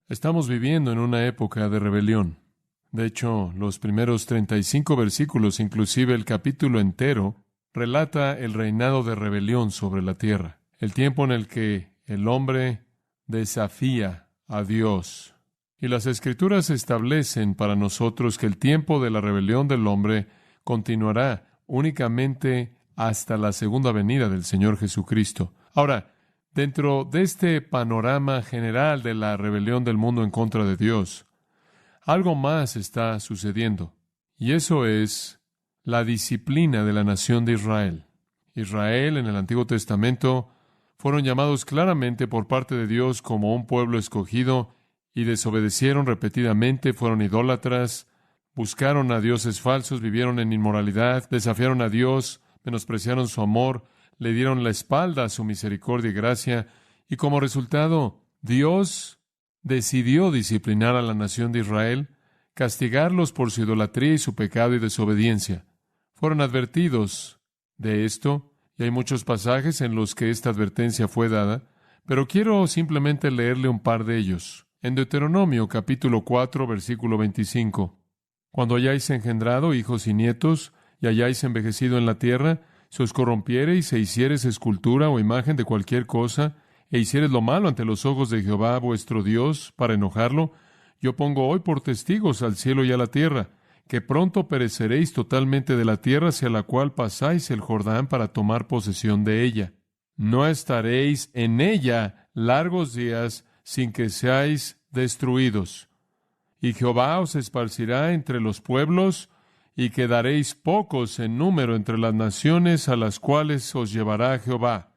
Estamos viviendo en una época de rebelión. De hecho, los primeros 35 versículos, inclusive el capítulo entero, relata el reinado de rebelión sobre la tierra. El tiempo en el que el hombre desafía a Dios. Y las Escrituras establecen para nosotros que el tiempo de la rebelión del hombre continuará únicamente hasta la segunda venida del Señor Jesucristo. Ahora, dentro de este panorama general de la rebelión del mundo en contra de Dios, algo más está sucediendo, y eso es la disciplina de la nación de Israel. Israel, en el Antiguo Testamento, fueron llamados claramente por parte de Dios como un pueblo escogido, y desobedecieron repetidamente, fueron idólatras, buscaron a dioses falsos, vivieron en inmoralidad, desafiaron a Dios, menospreciaron su amor, le dieron la espalda a su misericordia y gracia, y como resultado, Dios decidió disciplinar a la nación de Israel, castigarlos por su idolatría y su pecado y desobediencia. Fueron advertidos de esto, y hay muchos pasajes en los que esta advertencia fue dada, pero quiero simplemente leerle un par de ellos. En Deuteronomio capítulo 4, versículo 25. Cuando hayáis engendrado hijos y nietos, y hayáis envejecido en la tierra, si os corrompiereis e hiciereis escultura o imagen de cualquier cosa, e hiciereis lo malo ante los ojos de Jehová vuestro Dios, para enojarlo, yo pongo hoy por testigos al cielo y a la tierra, que pronto pereceréis totalmente de la tierra hacia la cual pasáis el Jordán para tomar posesión de ella. No estaréis en ella largos días sin que seáis destruidos. Y Jehová os esparcirá entre los pueblos, y quedaréis pocos en número entre las naciones a las cuales os llevará Jehová.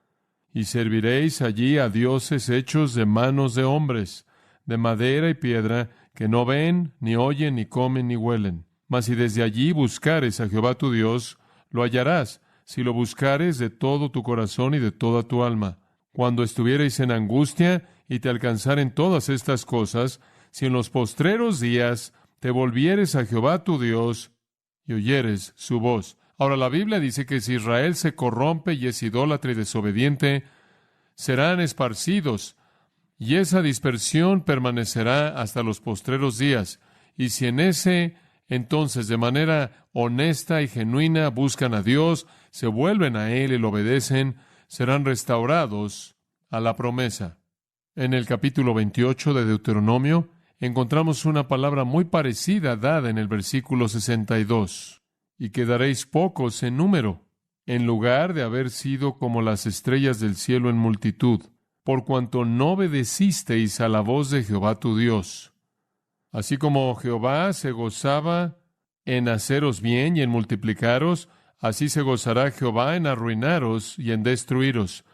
Y serviréis allí a dioses hechos de manos de hombres, de madera y piedra, que no ven, ni oyen, ni comen, ni huelen. Mas si desde allí buscares a Jehová tu Dios, lo hallarás, si lo buscares de todo tu corazón y de toda tu alma. Cuando estuviereis en angustia y te alcanzaren todas estas cosas, si en los postreros días te volvieres a Jehová tu Dios y oyeres su voz. Ahora, la Biblia dice que si Israel se corrompe y es idólatra y desobediente, serán esparcidos, y esa dispersión permanecerá hasta los postreros días. Y si en ese entonces, de manera honesta y genuina, buscan a Dios, se vuelven a Él y lo obedecen, serán restaurados a la promesa. En el capítulo 28 de Deuteronomio, encontramos una palabra muy parecida dada en el versículo 62. Y quedaréis pocos en número, en lugar de haber sido como las estrellas del cielo en multitud, por cuanto no obedecisteis a la voz de Jehová tu Dios. Así como Jehová se gozaba en haceros bien y en multiplicaros, así se gozará Jehová en arruinaros y en destruiros.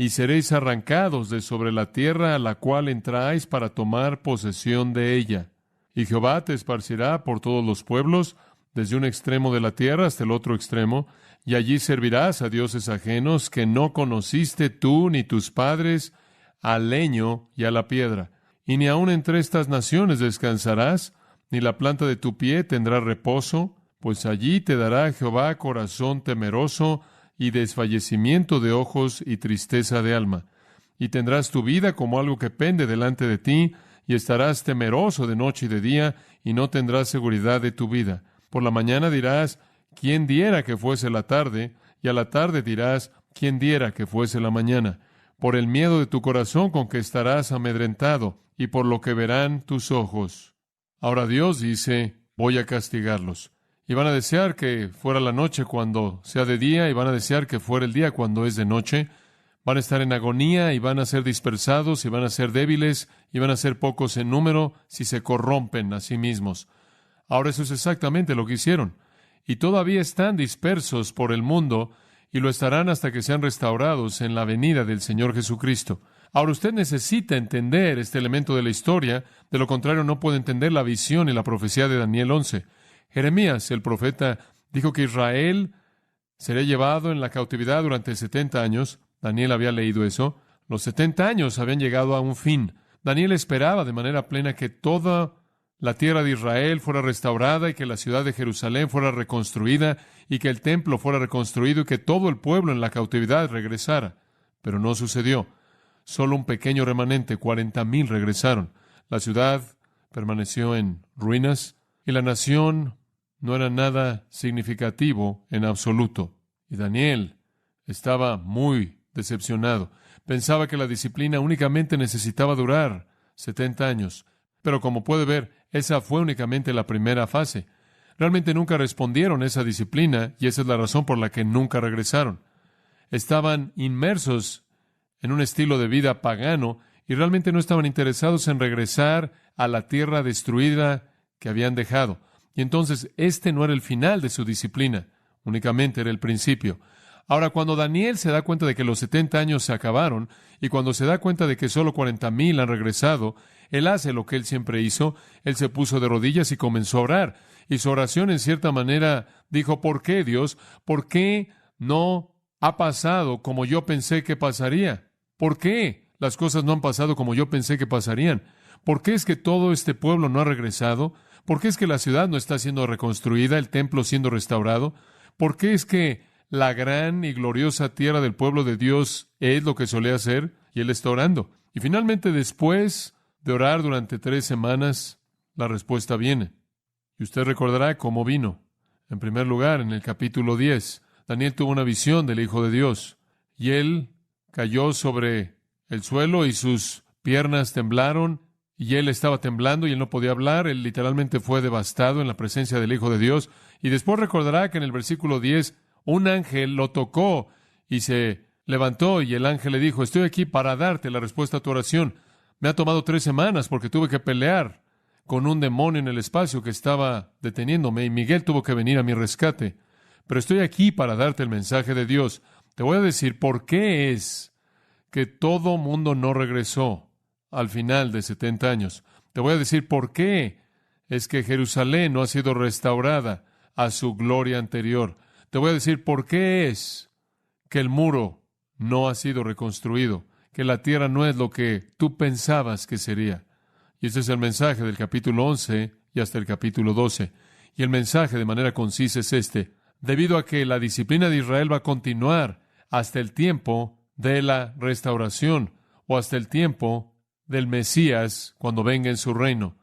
Y seréis arrancados de sobre la tierra a la cual entráis para tomar posesión de ella. Y Jehová te esparcirá por todos los pueblos, desde un extremo de la tierra hasta el otro extremo, y allí servirás a dioses ajenos que no conociste tú ni tus padres, al leño y a la piedra. Y ni aun entre estas naciones descansarás, ni la planta de tu pie tendrá reposo, pues allí te dará Jehová corazón temeroso, y desfallecimiento de ojos y tristeza de alma. Y tendrás tu vida como algo que pende delante de ti, y estarás temeroso de noche y de día, y no tendrás seguridad de tu vida. Por la mañana dirás, ¿quién diera que fuese la tarde? Y a la tarde dirás, ¿quién diera que fuese la mañana? Por el miedo de tu corazón con que estarás amedrentado, y por lo que verán tus ojos. Ahora Dios dice, voy a castigarlos. Y van a desear que fuera la noche cuando sea de día, y van a desear que fuera el día cuando es de noche. Van a estar en agonía, y van a ser dispersados, y van a ser débiles, y van a ser pocos en número, si se corrompen a sí mismos. Ahora eso es exactamente lo que hicieron. Y todavía están dispersos por el mundo, y lo estarán hasta que sean restaurados en la venida del Señor Jesucristo. Ahora usted necesita entender este elemento de la historia, de lo contrario no puede entender la visión y la profecía de Daniel 11. Jeremías, el profeta, dijo que Israel sería llevado en la cautividad durante 70 años. Daniel había leído eso. Los 70 años habían llegado a un fin. Daniel esperaba de manera plena que toda la tierra de Israel fuera restaurada y que la ciudad de Jerusalén fuera reconstruida y que el templo fuera reconstruido y que todo el pueblo en la cautividad regresara. Pero no sucedió. Solo un pequeño remanente, 40,000 regresaron. La ciudad permaneció en ruinas y la nación no era nada significativo en absoluto. Y Daniel estaba muy decepcionado. Pensaba que la disciplina únicamente necesitaba durar 70 años. Pero como puede ver, esa fue únicamente la primera fase. Realmente nunca respondieron a esa disciplina y esa es la razón por la que nunca regresaron. Estaban inmersos en un estilo de vida pagano y realmente no estaban interesados en regresar a la tierra destruida que habían dejado. Y entonces este no era el final de su disciplina, únicamente era el principio. Ahora, cuando Daniel se da cuenta de que los 70 años se acabaron y cuando se da cuenta de que solo 40,000 han regresado, él hace lo que él siempre hizo. Él se puso de rodillas y comenzó a orar. Y su oración, en cierta manera, dijo: ¿por qué, Dios? ¿Por qué no ha pasado como yo pensé que pasaría? ¿Por qué las cosas no han pasado como yo pensé que pasarían? ¿Por qué es que todo este pueblo no ha regresado? ¿Por qué es que la ciudad no está siendo reconstruida, el templo siendo restaurado? ¿Por qué es que la gran y gloriosa tierra del pueblo de Dios es lo que solía ser? Y él está orando. Y finalmente, después de orar durante 3 semanas, la respuesta viene. Y usted recordará cómo vino. En primer lugar, en el capítulo 10, Daniel tuvo una visión del Hijo de Dios. Y él cayó sobre el suelo y sus piernas temblaron. Y él estaba temblando y él no podía hablar. Él literalmente fue devastado en la presencia del Hijo de Dios. Y después recordará que en el versículo 10, un ángel lo tocó y se levantó. Y el ángel le dijo: estoy aquí para darte la respuesta a tu oración. Me ha tomado 3 semanas porque tuve que pelear con un demonio en el espacio que estaba deteniéndome. Y Miguel tuvo que venir a mi rescate. Pero estoy aquí para darte el mensaje de Dios. Te voy a decir por qué es que todo mundo no regresó al final de 70 años. Te voy a decir por qué es que Jerusalén no ha sido restaurada a su gloria anterior. Te voy a decir por qué es que el muro no ha sido reconstruido, que la tierra no es lo que tú pensabas que sería. Y ese es el mensaje del capítulo 11 y hasta el capítulo 12. Y el mensaje de manera concisa es este: debido a que la disciplina de Israel va a continuar hasta el tiempo de la restauración o hasta el tiempo del Mesías cuando venga en su reino.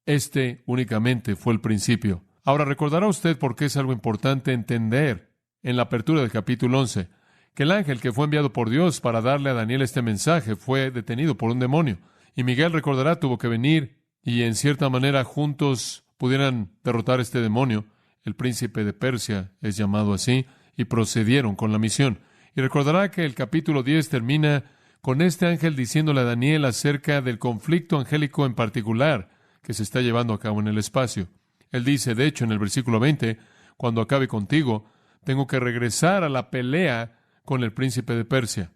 Este únicamente fue el principio. Ahora, recordará usted por qué es algo importante entender en la apertura del capítulo 11, que el ángel que fue enviado por Dios para darle a Daniel este mensaje fue detenido por un demonio. Y Miguel, recordará, tuvo que venir y en cierta manera juntos pudieran derrotar a este demonio. El príncipe de Persia es llamado así, y procedieron con la misión. Y recordará que el capítulo 10 termina con este ángel diciéndole a Daniel acerca del conflicto angélico en particular que se está llevando a cabo en el espacio. Él dice, de hecho, en el versículo 20, cuando acabe contigo, tengo que regresar a la pelea con el príncipe de Persia.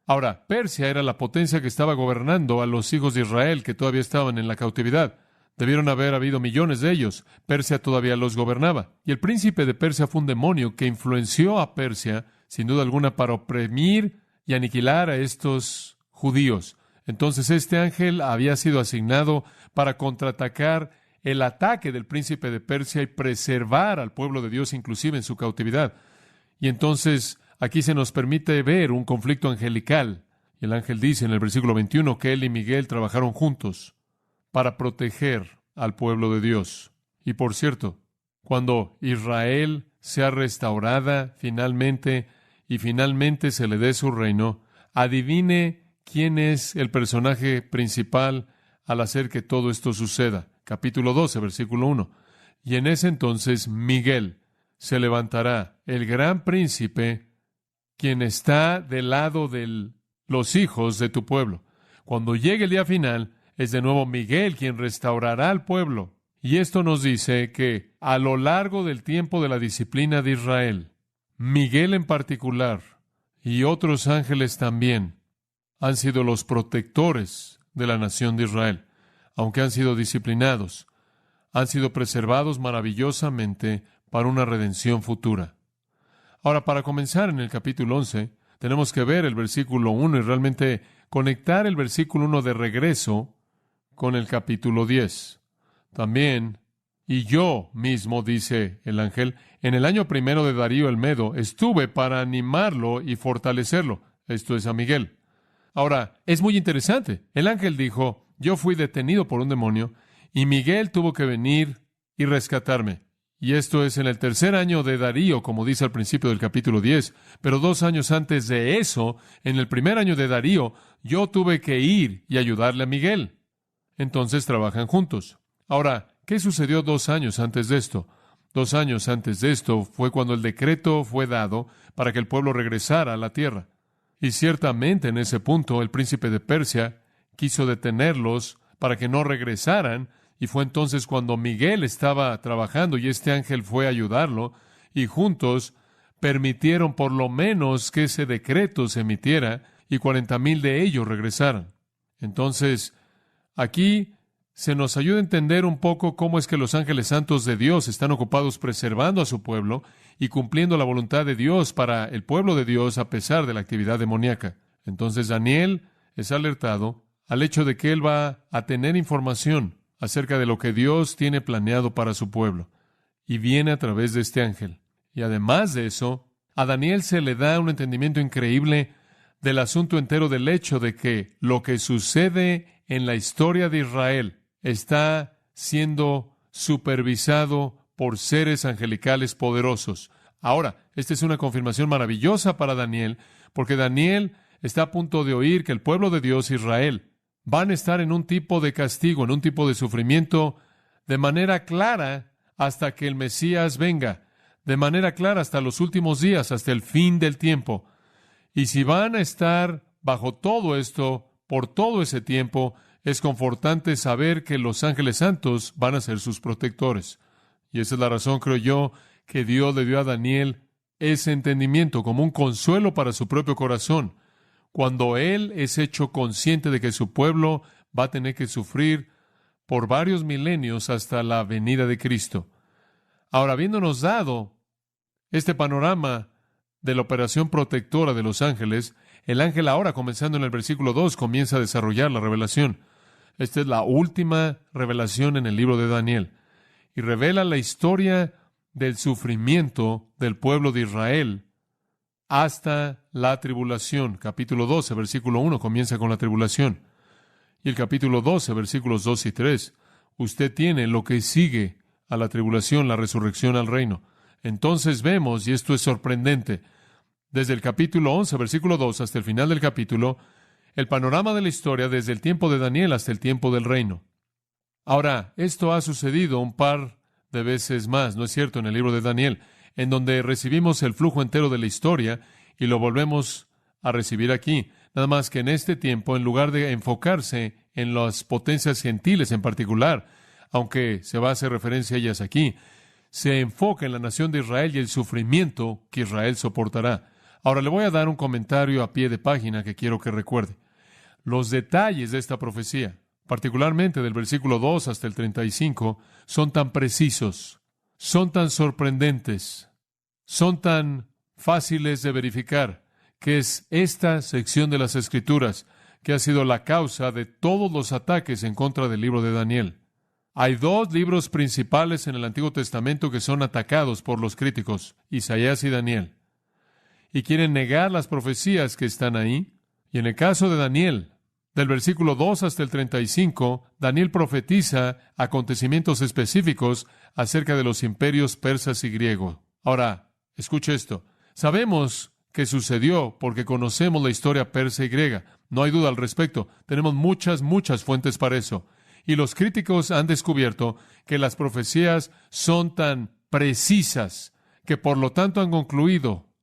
Ahora, Persia era la potencia que estaba gobernando a los hijos de Israel que todavía estaban en la cautividad. Debieron haber habido millones de ellos. Persia todavía los gobernaba. Y el príncipe de Persia fue un demonio que influenció a Persia, sin duda alguna, para oprimir y aniquilar a estos judíos. Entonces este ángel había sido asignado para contraatacar el ataque del príncipe de Persia y preservar al pueblo de Dios inclusive en su cautividad. Y entonces aquí se nos permite ver un conflicto angelical. Y el ángel dice en el versículo 21 que él y Miguel trabajaron juntos para proteger al pueblo de Dios. Y por cierto, cuando Israel sea restaurada finalmente y finalmente se le dé su reino, adivine quién es el personaje principal al hacer que todo esto suceda. Capítulo 12, versículo 1. Y en ese entonces Miguel se levantará, el gran príncipe, quien está del lado de los hijos de tu pueblo. Cuando llegue el día final, es de nuevo Miguel quien restaurará al pueblo. Y esto nos dice que a lo largo del tiempo de la disciplina de Israel, Miguel en particular y otros ángeles también han sido los protectores de la nación de Israel. Aunque han sido disciplinados, han sido preservados maravillosamente para una redención futura. Ahora, para comenzar en el capítulo 11, tenemos que ver el versículo 1 y realmente conectar el versículo 1 de regreso con el capítulo 10. También, y yo mismo, dice el ángel, en el año primero de Darío el Medo, estuve para animarlo y fortalecerlo. Esto es a Miguel. Ahora, es muy interesante. El ángel dijo, yo fui detenido por un demonio y Miguel tuvo que venir y rescatarme. Y esto es en el tercer año de Darío, como dice al principio del capítulo 10. Pero 2 años antes de eso, en el primer año de Darío, yo tuve que ir y ayudarle a Miguel. Entonces trabajan juntos. Ahora, ¿qué sucedió 2 años antes de esto? 2 años antes de esto fue cuando el decreto fue dado para que el pueblo regresara a la tierra. Y ciertamente en ese punto el príncipe de Persia quiso detenerlos para que no regresaran, y fue entonces cuando Miguel estaba trabajando y este ángel fue a ayudarlo, y juntos permitieron por lo menos que ese decreto se emitiera y 40,000 de ellos regresaran. Entonces, aquí se nos ayuda a entender un poco cómo es que los ángeles santos de Dios están ocupados preservando a su pueblo y cumpliendo la voluntad de Dios para el pueblo de Dios a pesar de la actividad demoníaca. Entonces Daniel es alertado al hecho de que él va a tener información acerca de lo que Dios tiene planeado para su pueblo, y viene a través de este ángel. Y además de eso, a Daniel se le da un entendimiento increíble del asunto entero, del hecho de que lo que sucede en la historia de Israel está siendo supervisado por seres angelicales poderosos. Ahora, esta es una confirmación maravillosa para Daniel, porque Daniel está a punto de oír que el pueblo de Dios, Israel, van a estar en un tipo de castigo, en un tipo de sufrimiento, de manera clara hasta que el Mesías venga, de manera clara hasta los últimos días, hasta el fin del tiempo. Y si van a estar bajo todo esto, por todo ese tiempo, es confortante saber que los ángeles santos van a ser sus protectores. Y esa es la razón, creo yo, que Dios le dio a Daniel ese entendimiento como un consuelo para su propio corazón, cuando él es hecho consciente de que su pueblo va a tener que sufrir por varios milenios hasta la venida de Cristo. Ahora, habiéndonos dado este panorama de la operación protectora de los ángeles, el ángel ahora, comenzando en el versículo 2, comienza a desarrollar la revelación. Esta es la última revelación en el libro de Daniel, y revela la historia del sufrimiento del pueblo de Israel hasta la tribulación. Capítulo 12, versículo 1, comienza con la tribulación. Y el capítulo 12, versículos 2 y 3, usted tiene lo que sigue a la tribulación, la resurrección al reino. Entonces vemos, y esto es sorprendente, desde el capítulo 11, versículo 2, hasta el final del capítulo, el panorama de la historia desde el tiempo de Daniel hasta el tiempo del reino. Ahora, esto ha sucedido un par de veces más, ¿no es cierto?, en el libro de Daniel, en donde recibimos el flujo entero de la historia y lo volvemos a recibir aquí. Nada más que en este tiempo, en lugar de enfocarse en las potencias gentiles en particular, aunque se va a hacer referencia a ellas aquí, se enfoca en la nación de Israel y el sufrimiento que Israel soportará. Ahora le voy a dar un comentario a pie de página que quiero que recuerde. Los detalles de esta profecía, particularmente del versículo 2 hasta el 35, son tan precisos, son tan sorprendentes, son tan fáciles de verificar, que es esta sección de las Escrituras que ha sido la causa de todos los ataques en contra del libro de Daniel. Hay 2 libros principales en el Antiguo Testamento que son atacados por los críticos, Isaías y Daniel, y quieren negar las profecías que están ahí. Y en el caso de Daniel, del versículo 2 hasta el 35, Daniel profetiza acontecimientos específicos acerca de los imperios persas y griego. Ahora, escuche esto. Sabemos que sucedió porque conocemos la historia persa y griega. No hay duda al respecto. Tenemos muchas fuentes para eso. Y los críticos han descubierto que las profecías son tan precisas que por lo tanto han concluido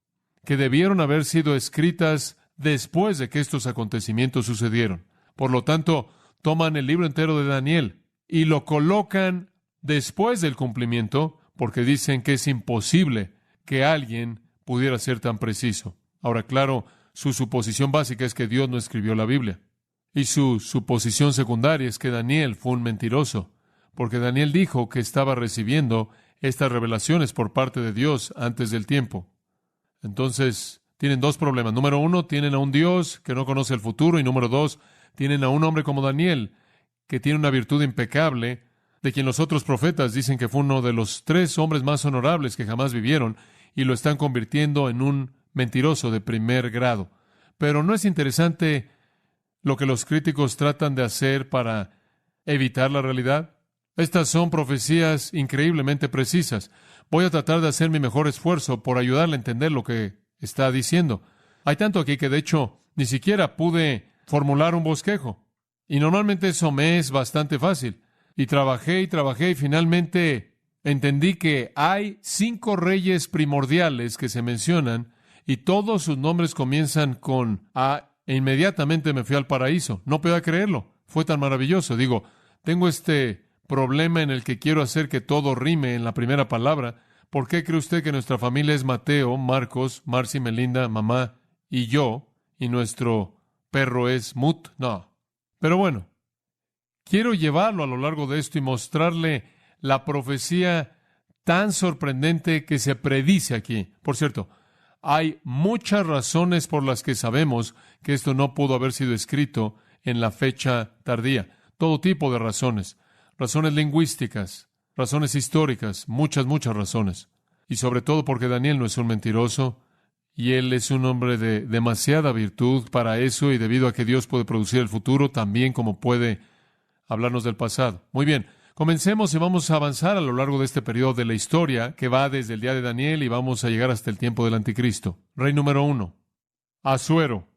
que debieron haber sido escritas después de que estos acontecimientos sucedieron. Por lo tanto, toman el libro entero de Daniel y lo colocan después del cumplimiento, porque dicen que es imposible que alguien pudiera ser tan preciso. Ahora, claro, su suposición básica es que Dios no escribió la Biblia. Y su suposición secundaria es que Daniel fue un mentiroso, porque Daniel dijo que estaba recibiendo estas revelaciones por parte de Dios antes del tiempo. Entonces, tienen 2 problemas. Número 1, tienen a un Dios que no conoce el futuro. Y número 2, tienen a un hombre como Daniel, que tiene una virtud impecable, de quien los otros profetas dicen que fue uno de los 3 hombres más honorables que jamás vivieron, y lo están convirtiendo en un mentiroso de primer grado. Pero ¿no es interesante lo que los críticos tratan de hacer para evitar la realidad? Estas son profecías increíblemente precisas. Voy a tratar de hacer mi mejor esfuerzo por ayudarle a entender lo que está diciendo. Hay tanto aquí que, de hecho, ni siquiera pude formular un bosquejo. Y normalmente eso me es bastante fácil. Y trabajé y finalmente entendí que hay 5 reyes primordiales que se mencionan y todos sus nombres comienzan con A e inmediatamente me fui al paraíso. No podía creerlo. Fue tan maravilloso. Digo, tengo este problema en el que quiero hacer que todo rime en la primera palabra. ¿Por qué cree usted que nuestra familia es Mateo, Marcos, Marcy, Melinda, mamá y yo, y nuestro perro es Mut? No. Pero bueno, quiero llevarlo a lo largo de esto y mostrarle la profecía tan sorprendente que se predice aquí. Por cierto, hay muchas razones por las que sabemos que esto no pudo haber sido escrito en la fecha tardía. Todo tipo de razones. Razones lingüísticas, razones históricas, muchas razones. Y sobre todo porque Daniel no es un mentiroso y él es un hombre de demasiada virtud para eso, y debido a que Dios puede producir el futuro también como puede hablarnos del pasado. Muy bien, comencemos y vamos a avanzar a lo largo de este periodo de la historia que va desde el día de Daniel y vamos a llegar hasta el tiempo del anticristo. Rey número 1, Asuero,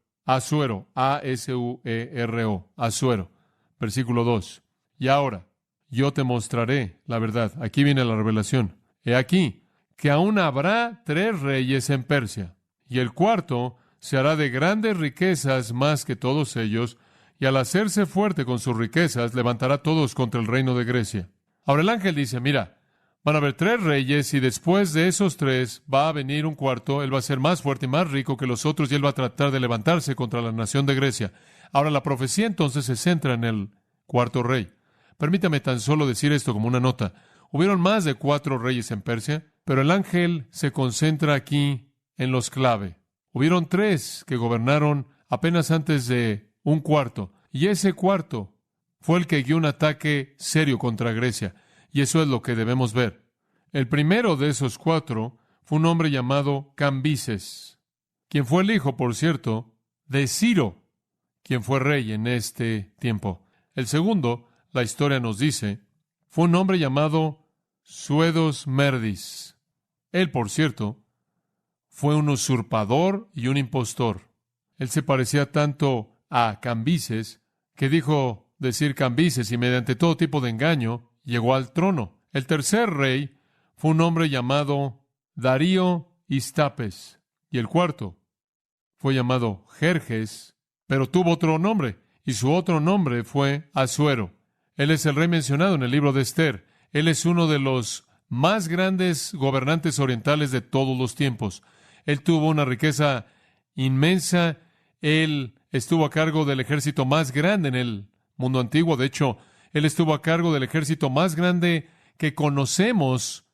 A-S-U-E-R-O, Asuero. Versículo 2. Y ahora, yo te mostraré la verdad. Aquí viene la revelación. He aquí, que aún habrá 3 reyes en Persia, y el cuarto se hará de grandes riquezas más que todos ellos, y al hacerse fuerte con sus riquezas, levantará a todos contra el reino de Grecia. Ahora el ángel dice, mira, van a haber 3 reyes, y después de esos 3 va a venir un cuarto, él va a ser más fuerte y más rico que los otros, y él va a tratar de levantarse contra la nación de Grecia. Ahora la profecía entonces se centra en el cuarto rey. Permítame tan solo decir esto como una nota. Hubieron más de 4 reyes en Persia, pero el ángel se concentra aquí en los clave. Hubieron 3 que gobernaron apenas antes de un cuarto, y ese cuarto fue el que guió un ataque serio contra Grecia, y eso es lo que debemos ver. El primero de esos 4 fue un hombre llamado Cambises, quien fue el hijo, por cierto, de Ciro, quien fue rey en este tiempo. El segundo, la historia nos dice, fue un hombre llamado Suedos Merdis. Él, por cierto, fue un usurpador y un impostor. Él se parecía tanto a Cambises que dijo decir Cambises y mediante todo tipo de engaño llegó al trono. El tercer rey fue un hombre llamado Darío Istapes. Y el cuarto fue llamado Jerjes, pero tuvo otro nombre, y su otro nombre fue Asuero. Él es el rey mencionado en el libro de Esther. Él es uno de los más grandes gobernantes orientales de todos los tiempos. Él tuvo una riqueza inmensa. Él estuvo a cargo del ejército más grande en el mundo antiguo. De hecho, él estuvo a cargo del ejército más grande que conocemos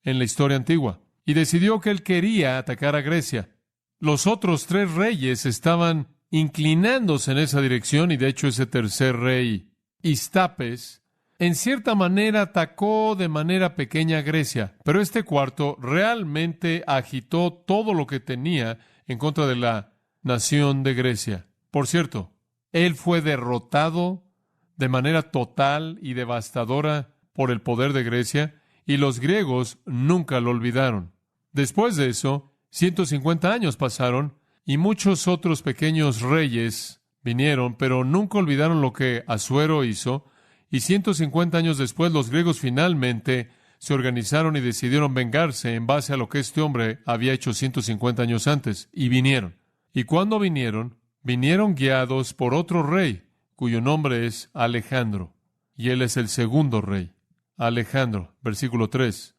en la historia antigua. Y decidió que él quería atacar a Grecia. Los otros 3 reyes estaban inclinándose en esa dirección, y de hecho ese tercer rey, Istapes, en cierta manera atacó de manera pequeña a Grecia, pero este cuarto realmente agitó todo lo que tenía en contra de la nación de Grecia. Por cierto, él fue derrotado de manera total y devastadora por el poder de Grecia, y los griegos nunca lo olvidaron. Después de eso, 150 años pasaron, y muchos otros pequeños reyes vinieron, pero nunca olvidaron lo que Asuero hizo, y 150 años después los griegos finalmente se organizaron y decidieron vengarse en base a lo que este hombre había hecho 150 años antes, y vinieron. Y cuando vinieron guiados por otro rey, cuyo nombre es Alejandro, y él es el segundo rey. Alejandro, versículo 3.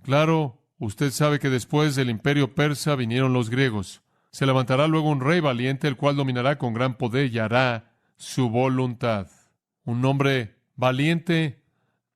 Claro, usted sabe que después del imperio persa vinieron los griegos. Se levantará luego un rey valiente, el cual dominará con gran poder y hará su voluntad. Un hombre valiente,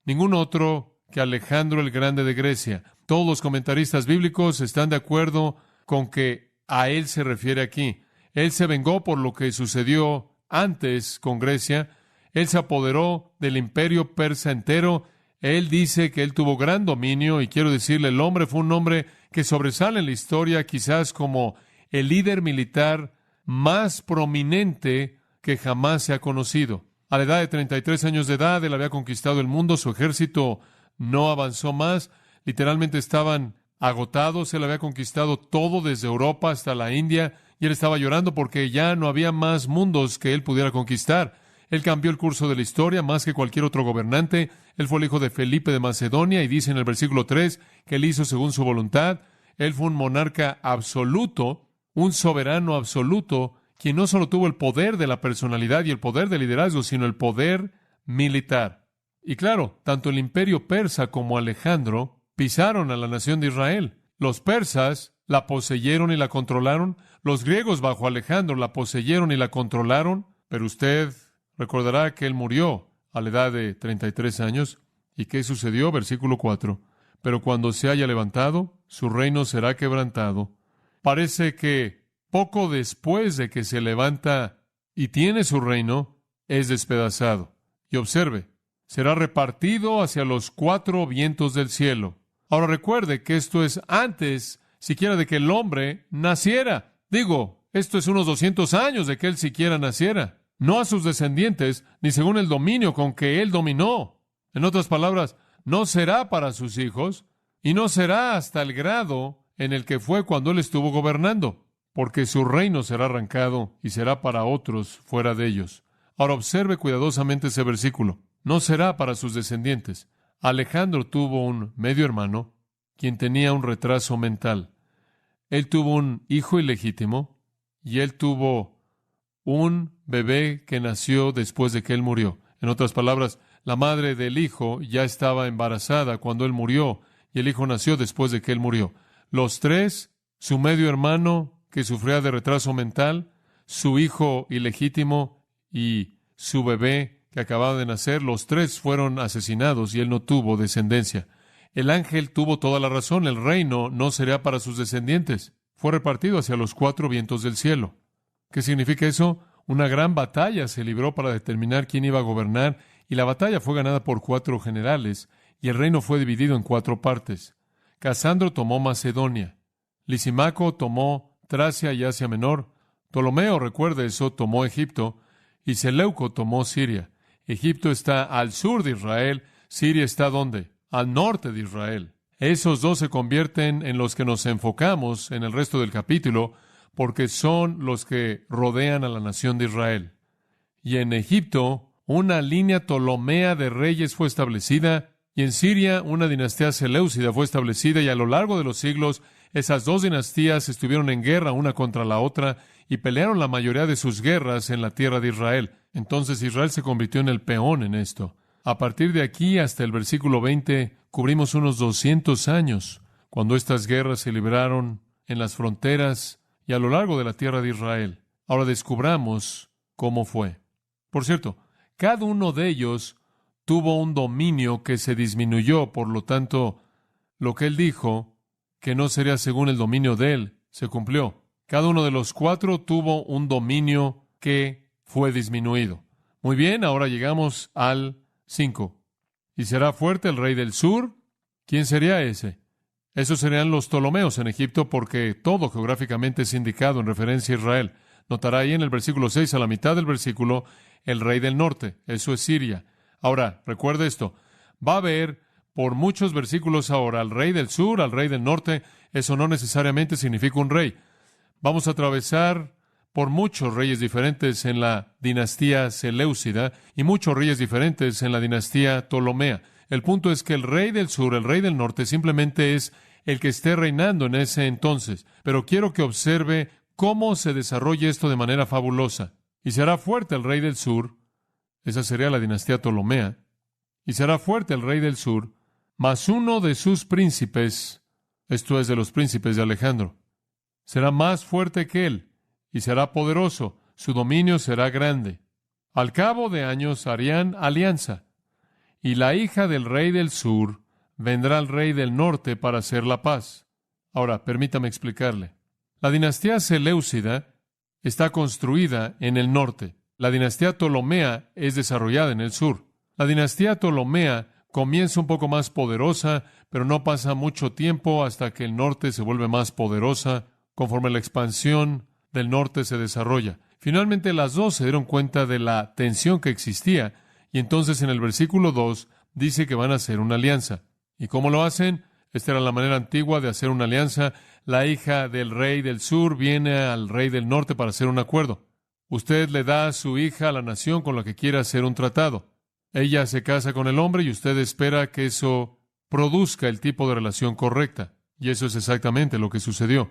ningún otro que Alejandro el Grande de Grecia. Todos los comentaristas bíblicos están de acuerdo con que a él se refiere aquí. Él se vengó por lo que sucedió antes con Grecia. Él se apoderó del imperio persa entero. Él dice que él tuvo gran dominio, y quiero decirle, el hombre fue un hombre que sobresale en la historia, quizás como el líder militar más prominente que jamás se ha conocido. A la edad de 33 años de edad, él había conquistado el mundo, su ejército no avanzó más, literalmente estaban agotados, él había conquistado todo desde Europa hasta la India, y él estaba llorando porque ya no había más mundos que él pudiera conquistar. Él cambió el curso de la historia más que cualquier otro gobernante. Él fue el hijo de Felipe de Macedonia, y dice en el versículo 3 que él hizo según su voluntad. Él fue un monarca absoluto, un soberano absoluto, quien no solo tuvo el poder de la personalidad y el poder del liderazgo, sino el poder militar. Y claro, tanto el imperio persa como Alejandro pisaron a la nación de Israel. Los persas la poseyeron y la controlaron. Los griegos bajo Alejandro la poseyeron y la controlaron. Pero usted recordará que él murió a la edad de 33 años. ¿Y qué sucedió? Versículo 4. Pero cuando se haya levantado, su reino será quebrantado. Parece que poco después de que se levanta y tiene su reino, es despedazado. Y observe, será repartido hacia los 4 vientos del cielo. Ahora recuerde que esto es antes siquiera de que el hombre naciera. Digo, esto es unos 200 años de que él siquiera naciera. No a sus descendientes, ni según el dominio con que él dominó. En otras palabras, no será para sus hijos, y no será hasta el grado en el que fue cuando él estuvo gobernando, porque su reino será arrancado y será para otros fuera de ellos. Ahora observe cuidadosamente ese versículo. No será para sus descendientes. Alejandro tuvo un medio hermano, quien tenía un retraso mental. Él tuvo un hijo ilegítimo, y él tuvo un bebé que nació después de que él murió. En otras palabras, la madre del hijo ya estaba embarazada cuando él murió, y el hijo nació después de que él murió. Los 3, su medio hermano que sufría de retraso mental, su hijo ilegítimo y su bebé que acababa de nacer, los 3 fueron asesinados y él no tuvo descendencia. El ángel tuvo toda la razón. El reino no será para sus descendientes. Fue repartido hacia los 4 vientos del cielo. ¿Qué significa eso? Una gran batalla se libró para determinar quién iba a gobernar, y la batalla fue ganada por 4 generales, y el reino fue dividido en 4 partes. Casandro tomó Macedonia. Lisimaco tomó Tracia y Asia Menor. Ptolomeo, recuerde eso, tomó Egipto. Y Seleuco tomó Siria. Egipto está al sur de Israel. Siria está ¿dónde? Al norte de Israel. Esos 2 se convierten en los que nos enfocamos en el resto del capítulo, porque son los que rodean a la nación de Israel. Y en Egipto, una línea ptolomea de reyes fue establecida, y en Siria una dinastía seleucida fue establecida, y a lo largo de los siglos esas 2 dinastías estuvieron en guerra una contra la otra y pelearon la mayoría de sus guerras en la tierra de Israel. Entonces Israel se convirtió en el peón en esto. A partir de aquí hasta el versículo 20 cubrimos unos 200 años cuando estas guerras se libraron en las fronteras y a lo largo de la tierra de Israel. Ahora descubramos cómo fue. Por cierto, cada uno de ellos tuvo un dominio que se disminuyó, por lo tanto, lo que él dijo, que no sería según el dominio de él, se cumplió. Cada uno de los 4 tuvo un dominio que fue disminuido. Muy bien, ahora llegamos al 5. ¿Y será fuerte el rey del sur? ¿Quién sería ese? Esos serían los Ptolomeos en Egipto, porque todo geográficamente es indicado en referencia a Israel. Notará ahí en el versículo 6, a la mitad del versículo, el rey del norte. Eso es Siria. Ahora, recuerde esto. Va a haber por muchos versículos ahora al rey del sur, al rey del norte. Eso no necesariamente significa un rey. Vamos a atravesar por muchos reyes diferentes en la dinastía seleucida y muchos reyes diferentes en la dinastía ptolomea. El punto es que el rey del sur, el rey del norte, simplemente es el que esté reinando en ese entonces. Pero quiero que observe cómo se desarrolla esto de manera fabulosa. Y será fuerte el rey del sur, esa sería la dinastía ptolomea, y será fuerte el rey del sur, mas uno de sus príncipes, esto es de los príncipes de Alejandro, será más fuerte que él, y será poderoso, su dominio será grande. Al cabo de años harían alianza, y la hija del rey del sur vendrá al rey del norte para hacer la paz. Ahora, permítame explicarle. La dinastía seleucida está construida en el norte. La dinastía ptolomea es desarrollada en el sur. La dinastía ptolomea comienza un poco más poderosa, pero no pasa mucho tiempo hasta que el norte se vuelve más poderosa conforme la expansión del norte se desarrolla. Finalmente las dos se dieron cuenta de la tensión que existía, y entonces en el versículo 2 dice que van a hacer una alianza. ¿Y cómo lo hacen? Esta era la manera antigua de hacer una alianza. La hija del rey del sur viene al rey del norte para hacer un acuerdo. Usted le da a su hija a la nación con la que quiere hacer un tratado. Ella se casa con el hombre y usted espera que eso produzca el tipo de relación correcta. Y eso es exactamente lo que sucedió.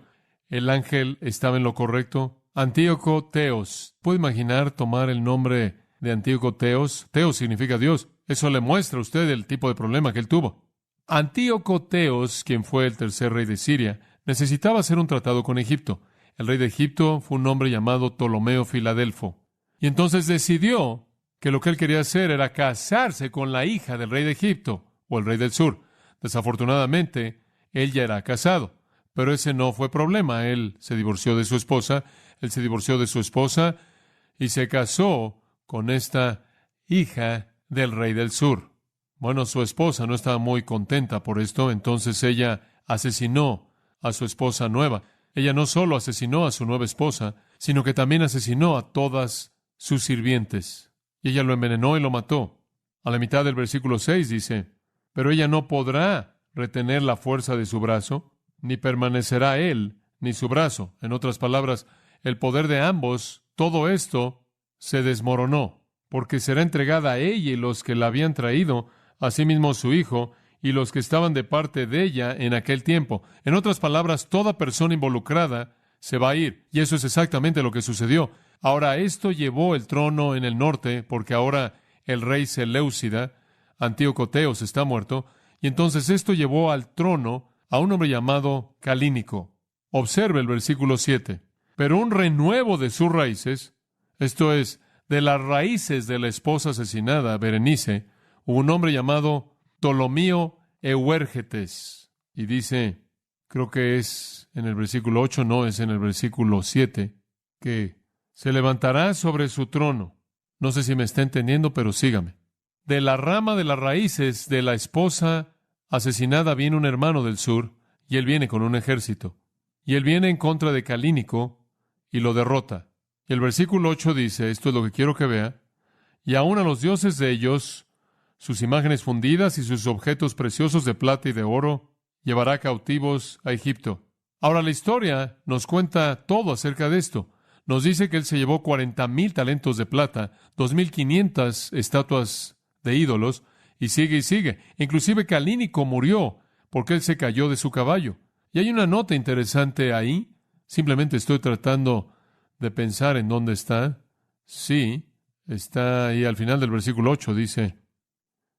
El ángel estaba en lo correcto. Antíoco Teos. ¿Puede imaginar tomar el nombre de Antíoco Teos? Teos significa Dios. Eso le muestra a usted el tipo de problema que él tuvo. Antíoco Teos, quien fue el tercer rey de Siria, necesitaba hacer un tratado con Egipto. El rey de Egipto fue un hombre llamado Ptolomeo Filadelfo. Y entonces decidió que lo que él quería hacer era casarse con la hija del rey de Egipto, o el rey del sur. Desafortunadamente, él ya era casado, pero ese no fue problema. Él se divorció de su esposa, y se casó con esta hija del rey del sur. Bueno, su esposa no estaba muy contenta por esto, entonces ella asesinó a su esposa nueva. Ella no solo asesinó a su nueva esposa, sino que también asesinó a todas sus sirvientes. Y ella lo envenenó y lo mató. A la mitad del versículo 6 dice, pero ella no podrá retener la fuerza de su brazo, ni permanecerá él, ni su brazo. En otras palabras, el poder de ambos, todo esto se desmoronó, porque será entregada a ella y los que la habían traído, asimismo su hijo, y los que estaban de parte de ella en aquel tiempo. En otras palabras, toda persona involucrada se va a ir. Y eso es exactamente lo que sucedió. Ahora, esto llevó el trono en el norte, porque ahora el rey Seleucida, Antíoco Teos, está muerto, y entonces esto llevó al trono a un hombre llamado Calínico. Observe el versículo 7. Pero un renuevo de sus raíces, esto es, de las raíces de la esposa asesinada, Berenice, hubo un hombre llamado Ptolomeo Euérgetes. Y dice, creo que es en el versículo 8, no, es en el versículo 7, que se levantará sobre su trono. No sé si me está entendiendo, pero sígame. De la rama de las raíces de la esposa asesinada viene un hermano del sur, y él viene con un ejército. Y él viene en contra de Calínico y lo derrota. Y el versículo 8 dice, esto es lo que quiero que vea, y aun a los dioses de ellos, sus imágenes fundidas y sus objetos preciosos de plata y de oro, llevará cautivos a Egipto. Ahora la historia nos cuenta todo acerca de esto. Nos dice que él se llevó 40,000 talentos de plata, 2,500 estatuas de ídolos, y sigue y sigue. Inclusive Calínico murió porque él se cayó de su caballo. Y hay una nota interesante ahí. Simplemente estoy tratando de pensar en dónde está. Sí, está ahí al final del versículo 8, dice,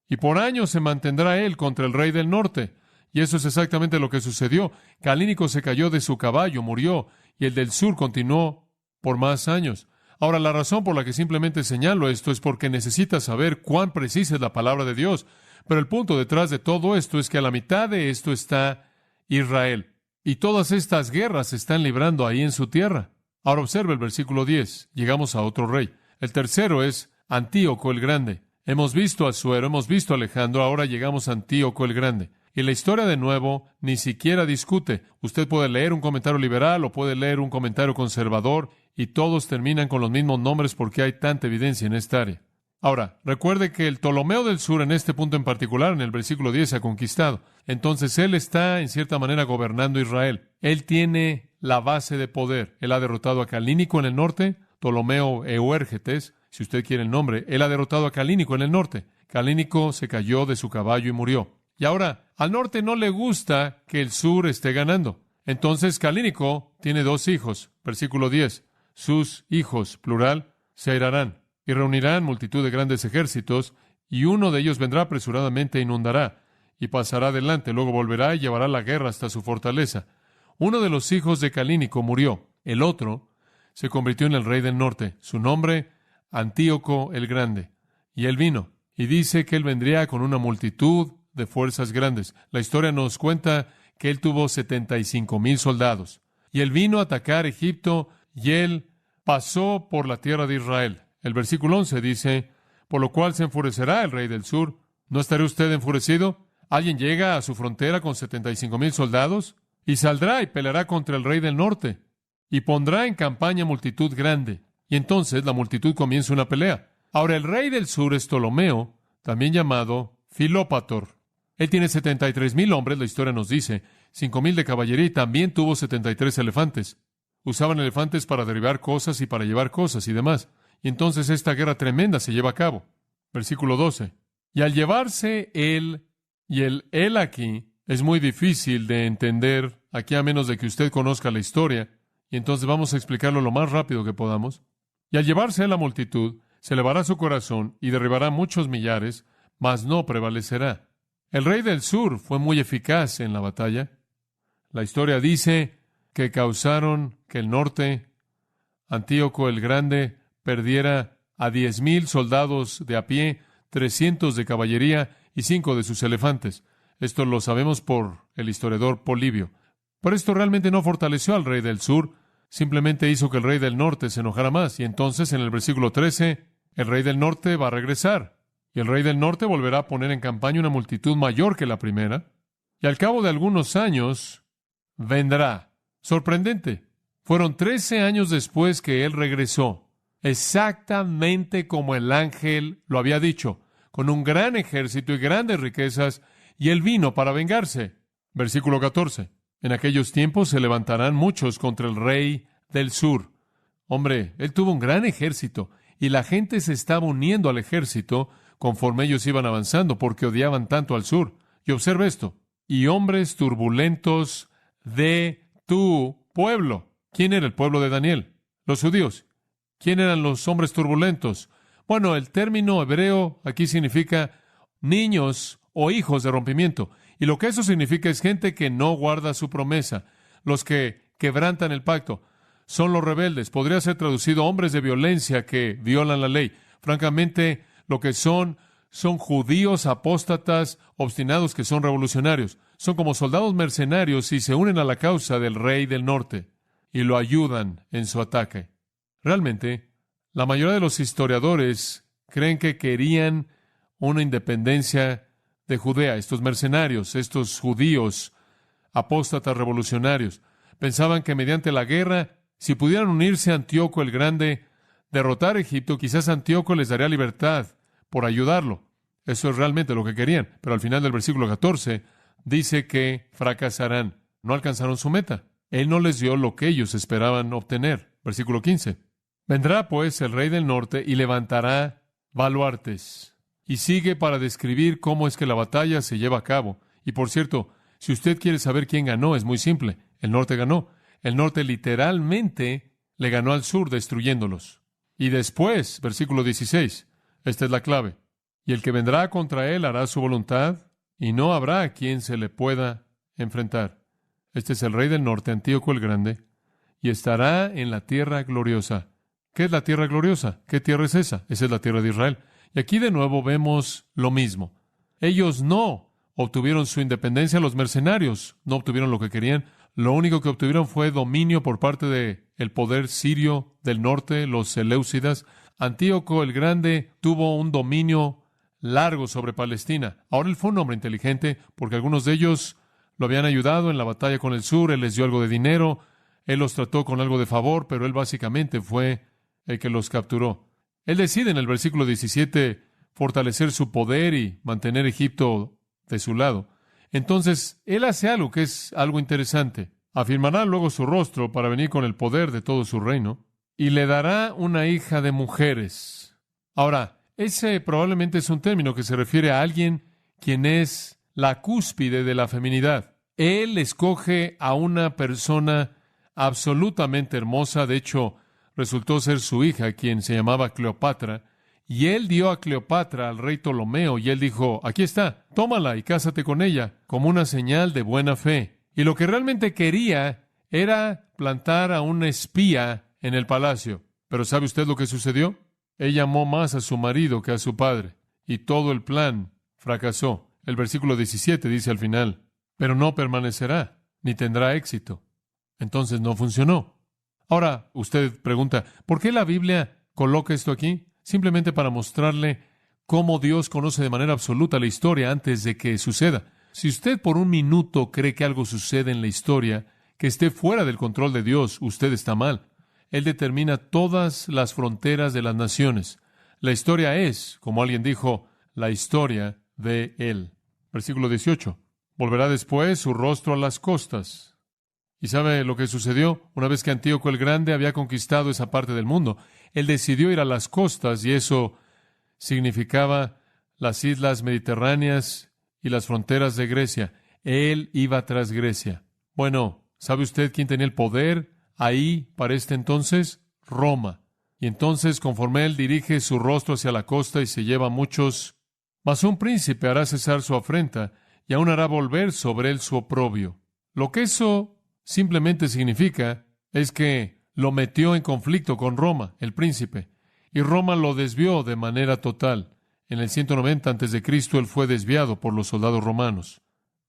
y por años se mantendrá él contra el rey del norte. Y eso es exactamente lo que sucedió. Calínico se cayó de su caballo, murió, y el del sur continuó por más años. Ahora, la razón por la que simplemente señalo esto es porque necesitas saber cuán precisa es la palabra de Dios. Pero el punto detrás de todo esto es que a la mitad de esto está Israel. Y todas estas guerras se están librando ahí en su tierra. Ahora observe el versículo 10. Llegamos a otro rey. El tercero es Antíoco el Grande. Hemos visto a Asuero, hemos visto a Alejandro, ahora llegamos a Antíoco el Grande. Y la historia, de nuevo, ni siquiera discute. Usted puede leer un comentario liberal o puede leer un comentario conservador, y todos terminan con los mismos nombres porque hay tanta evidencia en esta área. Ahora, recuerde que el Ptolomeo del Sur, en este punto en particular, en el versículo 10, se ha conquistado. Entonces, él está, en cierta manera, gobernando Israel. Él tiene la base de poder. Él ha derrotado a Calínico en el norte, Ptolomeo Euérgetes, si usted quiere el nombre. Él ha derrotado a Calínico en el norte. Calínico se cayó de su caballo y murió. Y ahora, al norte no le gusta que el sur esté ganando. Entonces, Calínico tiene 2 hijos. Versículo 10. Sus hijos, plural, se airarán y reunirán multitud de grandes ejércitos, y uno de ellos vendrá apresuradamente e inundará, y pasará adelante, luego volverá y llevará la guerra hasta su fortaleza. Uno de los hijos de Calínico murió. El otro se convirtió en el rey del norte. Su nombre, Antíoco el Grande. Y él vino, y dice que él vendría con una multitud de fuerzas grandes. La historia nos cuenta que él tuvo 75,000 soldados. Y él vino a atacar Egipto, y él pasó por la tierra de Israel. El versículo 11 dice, por lo cual se enfurecerá el rey del sur. ¿No estará usted enfurecido? ¿Alguien llega a su frontera con 75,000 soldados? Y saldrá y peleará contra el rey del norte, y pondrá en campaña multitud grande. Y entonces la multitud comienza una pelea. Ahora, el rey del sur es Ptolomeo, también llamado Filópator. Él tiene 73,000 hombres, la historia nos dice, 5,000 de caballería, y también tuvo 73 elefantes. Usaban elefantes para derribar cosas y para llevar cosas y demás. Y entonces esta guerra tremenda se lleva a cabo. Versículo 12. Y al llevarse él, y el él aquí es muy difícil de entender aquí a menos de que usted conozca la historia, y entonces vamos a explicarlo lo más rápido que podamos. Y al llevarse la multitud, se elevará su corazón y derribará muchos millares, mas no prevalecerá. El rey del sur fue muy eficaz en la batalla. La historia dice que causaron que el norte, Antíoco el Grande, perdiera a 10,000 soldados de a pie, 300 de caballería y 5 de sus elefantes. Esto lo sabemos por el historiador Polibio. Pero esto realmente no fortaleció al rey del sur, simplemente hizo que el rey del norte se enojara más. Y entonces, en el versículo 13, el rey del norte va a regresar. Y el rey del norte volverá a poner en campaña una multitud mayor que la primera. Y al cabo de algunos años, vendrá. Sorprendente. Fueron 13 años después que él regresó, exactamente como el ángel lo había dicho, con un gran ejército y grandes riquezas, y él vino para vengarse. Versículo 14. En aquellos tiempos se levantarán muchos contra el rey del sur. Hombre, él tuvo un gran ejército, y la gente se estaba uniendo al ejército conforme ellos iban avanzando, porque odiaban tanto al sur. Y observa esto. Y hombres turbulentos de tu pueblo. ¿Quién era el pueblo de Daniel? Los judíos. ¿Quién eran los hombres turbulentos? Bueno, el término hebreo aquí significa niños o hijos de rompimiento. Y lo que eso significa es gente que no guarda su promesa, los que quebrantan el pacto. Son los rebeldes. Podría ser traducido hombres de violencia que violan la ley. Francamente, lo que son judíos apóstatas, obstinados que son revolucionarios. Son como soldados mercenarios y se unen a la causa del rey del norte y lo ayudan en su ataque. Realmente, la mayoría de los historiadores creen que querían una independencia de Judea. Estos mercenarios, estos judíos apóstatas revolucionarios, pensaban que mediante la guerra, si pudieran unirse a Antíoco el Grande, derrotar a Egipto, quizás Antíoco les daría libertad por ayudarlo. Eso es realmente lo que querían. Pero al final del versículo 14 dice que fracasarán. No alcanzaron su meta. Él no les dio lo que ellos esperaban obtener. Versículo 15. Vendrá pues el rey del norte y levantará baluartes. Y sigue para describir cómo es que la batalla se lleva a cabo. Y por cierto, si usted quiere saber quién ganó, es muy simple. El norte ganó. El norte literalmente le ganó al sur, destruyéndolos. Y después, versículo 16, esta es la clave. Y el que vendrá contra él hará su voluntad, y no habrá a quien se le pueda enfrentar. Este es el rey del norte, Antíoco el Grande, y estará en la tierra gloriosa. ¿Qué es la tierra gloriosa? ¿Qué tierra es esa? Esa es la tierra de Israel. Y aquí de nuevo vemos lo mismo. Ellos no obtuvieron su independencia, los mercenarios no obtuvieron lo que querían. Lo único que obtuvieron fue dominio por parte del poder sirio del norte, los seleucidas. Antíoco el Grande tuvo un dominio largo sobre Palestina. Ahora él fue un hombre inteligente porque algunos de ellos lo habían ayudado en la batalla con el sur. Él les dio algo de dinero. Él los trató con algo de favor, pero él básicamente fue el que los capturó. Él decide en el versículo 17 fortalecer su poder y mantener Egipto de su lado. Entonces, él hace algo que es algo interesante. Afirmará luego su rostro para venir con el poder de todo su reino y le dará una hija de mujeres. Ahora, ese probablemente es un término que se refiere a alguien quien es la cúspide de la feminidad. Él escoge a una persona absolutamente hermosa. De hecho, resultó ser su hija, quien se llamaba Cleopatra, y él dio a Cleopatra al rey Ptolomeo, y él dijo, aquí está, tómala y cásate con ella, como una señal de buena fe. Y lo que realmente quería era plantar a una espía en el palacio. Pero ¿sabe usted lo que sucedió? Ella amó más a su marido que a su padre, y todo el plan fracasó. El versículo 17 dice al final, pero no permanecerá, ni tendrá éxito. Entonces no funcionó. Ahora, usted pregunta, ¿por qué la Biblia coloca esto aquí? Simplemente para mostrarle cómo Dios conoce de manera absoluta la historia antes de que suceda. Si usted por un minuto cree que algo sucede en la historia que esté fuera del control de Dios, usted está mal. Él determina todas las fronteras de las naciones. La historia es, como alguien dijo, la historia de Él. Versículo 18. Volverá después su rostro a las costas. ¿Y sabe lo que sucedió? Una vez que Antíoco el Grande había conquistado esa parte del mundo, él decidió ir a las costas, y eso significaba las islas mediterráneas y las fronteras de Grecia. Él iba tras Grecia. Bueno, ¿sabe usted quién tenía el poder ahí para este entonces? Roma. Y entonces, conforme él dirige su rostro hacia la costa y se lleva a muchos, mas un príncipe hará cesar su afrenta y aún hará volver sobre él su oprobio. Lo que eso simplemente significa es que lo metió en conflicto con Roma, el príncipe, y Roma lo desvió de manera total. En el 190 a.C. él fue desviado por los soldados romanos.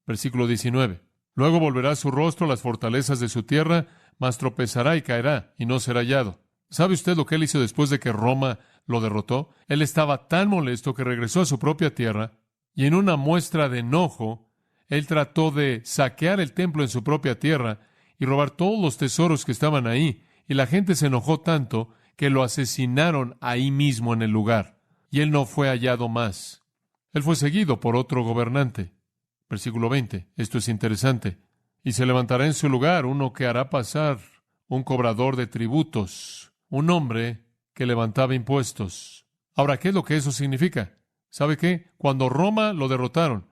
Versículo 19. Luego volverá su rostro a las fortalezas de su tierra, mas tropezará y caerá, y no será hallado. ¿Sabe usted lo que él hizo después de que Roma lo derrotó? Él estaba tan molesto que regresó a su propia tierra, y en una muestra de enojo, él trató de saquear el templo en su propia tierra y robar todos los tesoros que estaban ahí, y la gente se enojó tanto que lo asesinaron ahí mismo en el lugar, y él no fue hallado más. Él fue seguido por otro gobernante. Versículo 20. Esto es interesante. Y se levantará en su lugar uno que hará pasar un cobrador de tributos, un hombre que levantaba impuestos. Ahora, ¿qué es lo que eso significa? ¿Sabe qué? Cuando Roma lo derrotaron,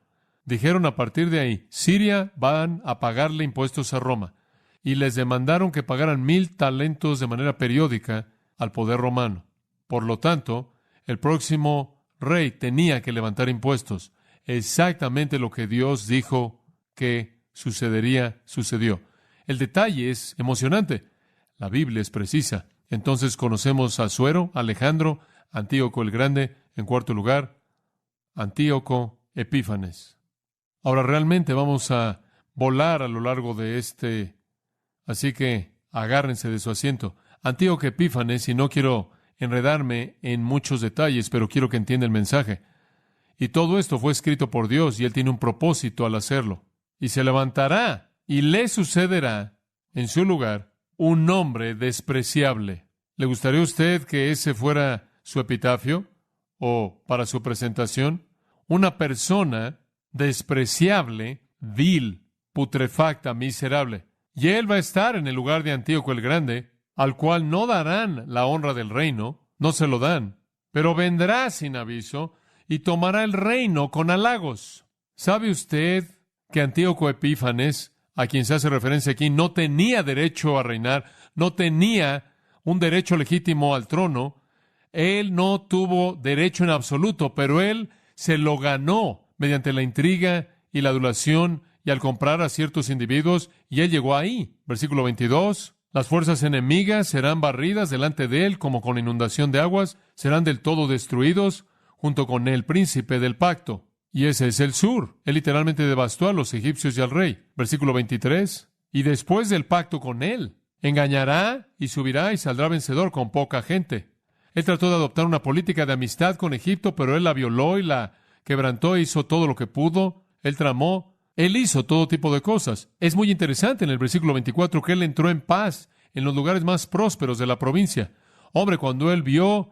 dijeron a partir de ahí, Siria van a pagarle impuestos a Roma. Y les demandaron que pagaran 1,000 talentos de manera periódica al poder romano. Por lo tanto, el próximo rey tenía que levantar impuestos. Exactamente lo que Dios dijo que sucedería, sucedió. El detalle es emocionante. La Biblia es precisa. Entonces conocemos a Asuero, Alejandro, Antíoco el Grande, en cuarto lugar, Antíoco Epífanes. Ahora realmente vamos a volar a lo largo de así que agárrense de su asiento. Antíoco Epífanes, y no quiero enredarme en muchos detalles, pero quiero que entienda el mensaje. Y todo esto fue escrito por Dios, y Él tiene un propósito al hacerlo. Y se levantará, y le sucederá en su lugar un hombre despreciable. ¿Le gustaría a usted que ese fuera su epitafio o para su presentación? Una persona despreciable, vil, putrefacta, miserable. Y él va a estar en el lugar de Antíoco el Grande, al cual no darán la honra del reino, no se lo dan, pero vendrá sin aviso y tomará el reino con halagos. ¿Sabe usted que Antíoco Epífanes, a quien se hace referencia aquí, no tenía derecho a reinar, no tenía un derecho legítimo al trono? Él no tuvo derecho en absoluto, pero él se lo ganó mediante la intriga y la adulación y al comprar a ciertos individuos, y él llegó ahí. Versículo 22. Las fuerzas enemigas serán barridas delante de él como con inundación de aguas, serán del todo destruidos junto con el príncipe del pacto. Y ese es el sur. Él literalmente devastó a los egipcios y al rey. Versículo 23. Y después del pacto con él, engañará y subirá y saldrá vencedor con poca gente. Él trató de adoptar una política de amistad con Egipto, pero él la violó y la quebrantó e hizo todo lo que pudo. Él tramó. Él hizo todo tipo de cosas. Es muy interesante en el versículo 24 que él entró en paz en los lugares más prósperos de la provincia. Hombre, cuando él vio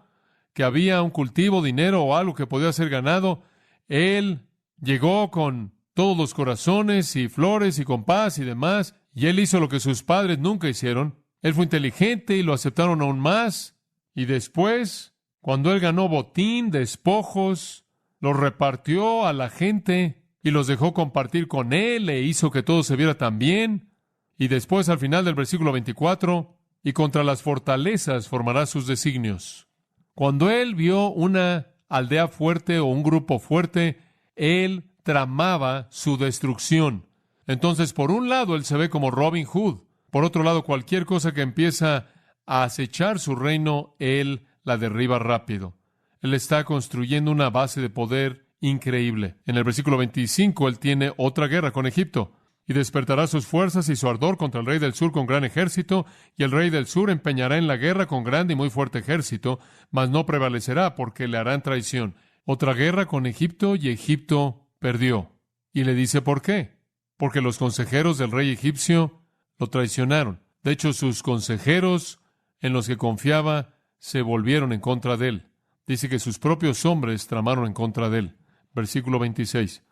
que había un cultivo, dinero o algo que podía ser ganado, él llegó con todos los corazones y flores y con paz y demás, y él hizo lo que sus padres nunca hicieron. Él fue inteligente y lo aceptaron aún más. Y después, cuando él ganó botín, despojos, los repartió a la gente y los dejó compartir con él e hizo que todo se viera tan bien. Y después, al final del versículo 24, y contra las fortalezas formará sus designios. Cuando él vio una aldea fuerte o un grupo fuerte, él tramaba su destrucción. Entonces, por un lado, él se ve como Robin Hood. Por otro lado, cualquier cosa que empieza a acechar su reino, él la derriba rápido. Él está construyendo una base de poder increíble. En el versículo 25, él tiene otra guerra con Egipto. Y despertará sus fuerzas y su ardor contra el rey del sur con gran ejército, y el rey del sur empeñará en la guerra con grande y muy fuerte ejército, mas no prevalecerá porque le harán traición. Otra guerra con Egipto, y Egipto perdió. Y le dice ¿por qué? Porque los consejeros del rey egipcio lo traicionaron. De hecho, sus consejeros en los que confiaba se volvieron en contra de él. Dice que sus propios hombres tramaron en contra de él. Versículo 26.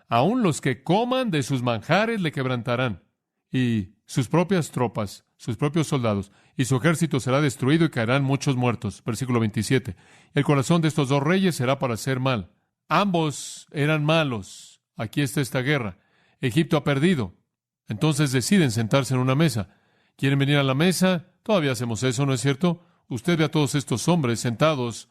Aún los que coman de sus manjares le quebrantarán, y sus propias tropas, sus propios soldados, y su ejército será destruido y caerán muchos muertos. Versículo 27. El corazón de estos dos reyes será para hacer mal. Ambos eran malos. Aquí está esta guerra. Egipto ha perdido. Entonces deciden sentarse en una mesa. ¿Quieren venir a la mesa? Todavía hacemos eso, ¿no es cierto? Usted ve a todos estos hombres sentados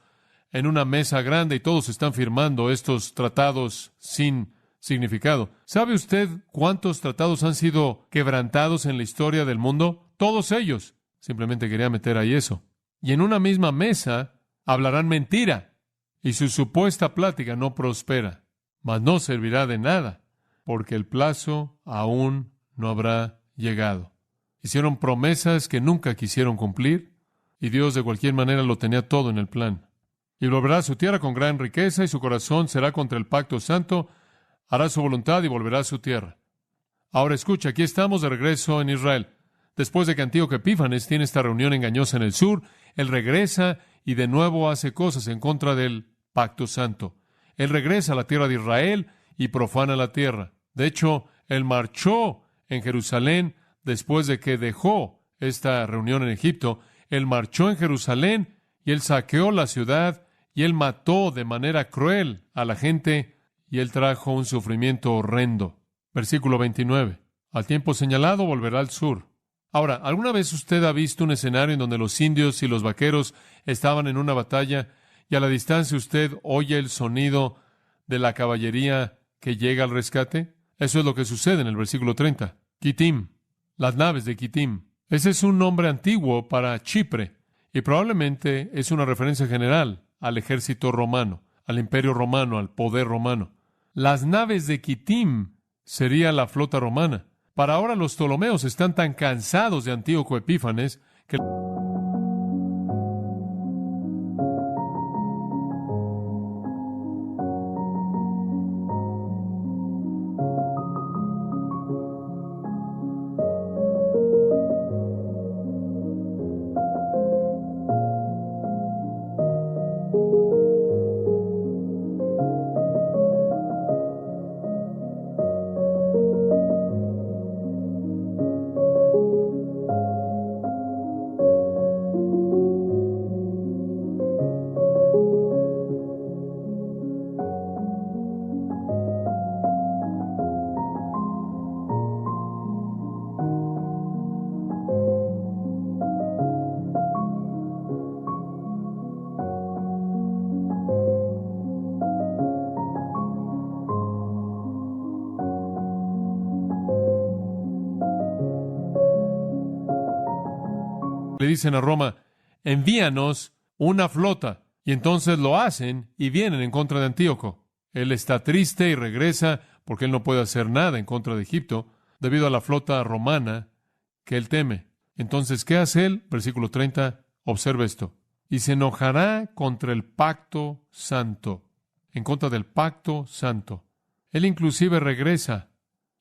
en una mesa grande y todos están firmando estos tratados sin significado. ¿Sabe usted cuántos tratados han sido quebrantados en la historia del mundo? Todos ellos. Simplemente quería meter ahí eso. Y en una misma mesa hablarán mentira, y su supuesta plática no prospera, mas no servirá de nada, porque el plazo aún no habrá llegado. Hicieron promesas que nunca quisieron cumplir, y Dios de cualquier manera lo tenía todo en el plan. Y volverá a su tierra con gran riqueza, y su corazón será contra el pacto santo, hará su voluntad y volverá a su tierra. Ahora escucha, aquí estamos de regreso en Israel. Después de que Antíoco Epífanes tiene esta reunión engañosa en el sur, él regresa y de nuevo hace cosas en contra del pacto santo. Él regresa a la tierra de Israel y profana la tierra. De hecho, él marchó en Jerusalén después de que dejó esta reunión en Egipto. Él marchó en Jerusalén y él saqueó la ciudad y él mató de manera cruel a la gente y él trajo un sufrimiento horrendo. Versículo 29. Al tiempo señalado volverá al sur. Ahora, ¿alguna vez usted ha visto un escenario en donde los indios y los vaqueros estaban en una batalla y a la distancia usted oye el sonido de la caballería que llega al rescate? Eso es lo que sucede en el versículo 30. Kitim, las naves de Kitim. Ese es un nombre antiguo para Chipre y probablemente es una referencia general al ejército romano, al imperio romano, al poder romano. Las naves de Kitim sería la flota romana. Para ahora los Ptolomeos están tan cansados de Antíoco Epífanes que le dicen a Roma, envíanos una flota. Y entonces lo hacen y vienen en contra de Antíoco. Él está triste y regresa porque él no puede hacer nada en contra de Egipto debido a la flota romana que él teme. Entonces, ¿qué hace él? Versículo 30, observa esto. Y se enojará contra el pacto santo, en contra del pacto santo. Él inclusive regresa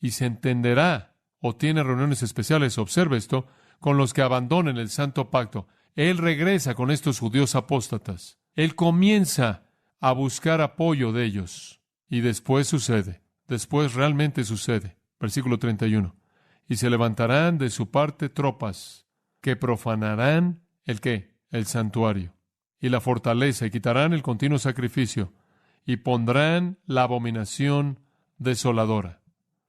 y se entenderá o tiene reuniones especiales, observa esto, con los que abandonen el santo pacto. Él regresa con estos judíos apóstatas. Él comienza a buscar apoyo de ellos. Y después sucede. Después realmente sucede. Versículo 31. Y se levantarán de su parte tropas que profanarán ¿el qué? El santuario y la fortaleza y quitarán el continuo sacrificio y pondrán la abominación desoladora.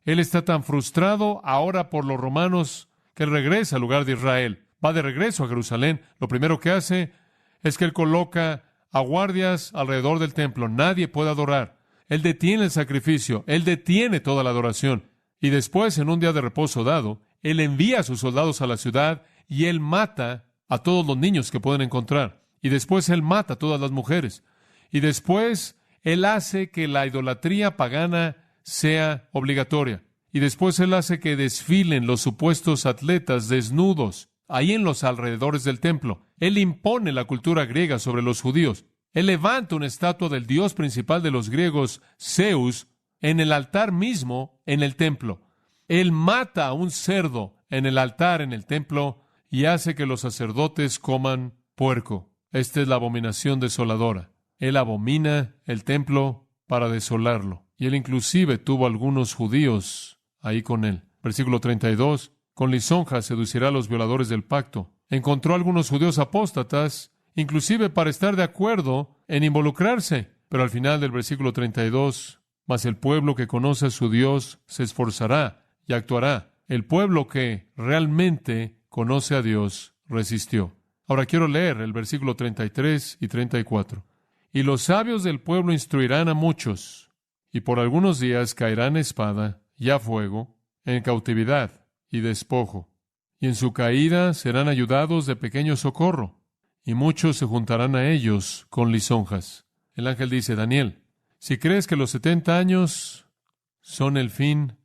Él está tan frustrado ahora por los romanos que él regresa al lugar de Israel. Va de regreso a Jerusalén. Lo primero que hace es que él coloca a guardias alrededor del templo. Nadie puede adorar. Él detiene el sacrificio. Él detiene toda la adoración. Y después, en un día de reposo dado, él envía a sus soldados a la ciudad y él mata a todos los niños que pueden encontrar. Y después él mata a todas las mujeres. Y después él hace que la idolatría pagana sea obligatoria. Y después él hace que desfilen los supuestos atletas desnudos ahí en los alrededores del templo. Él impone la cultura griega sobre los judíos. Él levanta una estatua del dios principal de los griegos, Zeus, en el altar mismo en el templo. Él mata a un cerdo en el altar en el templo y hace que los sacerdotes coman puerco. Esta es la abominación desoladora. Él abomina el templo para desolarlo. Y él inclusive tuvo algunos judíos ahí con él. Versículo 32. Con lisonjas seducirá a los violadores del pacto. Encontró a algunos judíos apóstatas, inclusive para estar de acuerdo en involucrarse. Pero al final del versículo 32, mas el pueblo que conoce a su Dios se esforzará y actuará. El pueblo que realmente conoce a Dios resistió. Ahora quiero leer el versículo 33 y 34. Y los sabios del pueblo instruirán a muchos, y por algunos días caerán espada y a fuego, en cautividad y despojo. Y en su caída serán ayudados de pequeño socorro, y muchos se juntarán a ellos con lisonjas. El ángel dice, Daniel, si crees que los 70 años son el fin,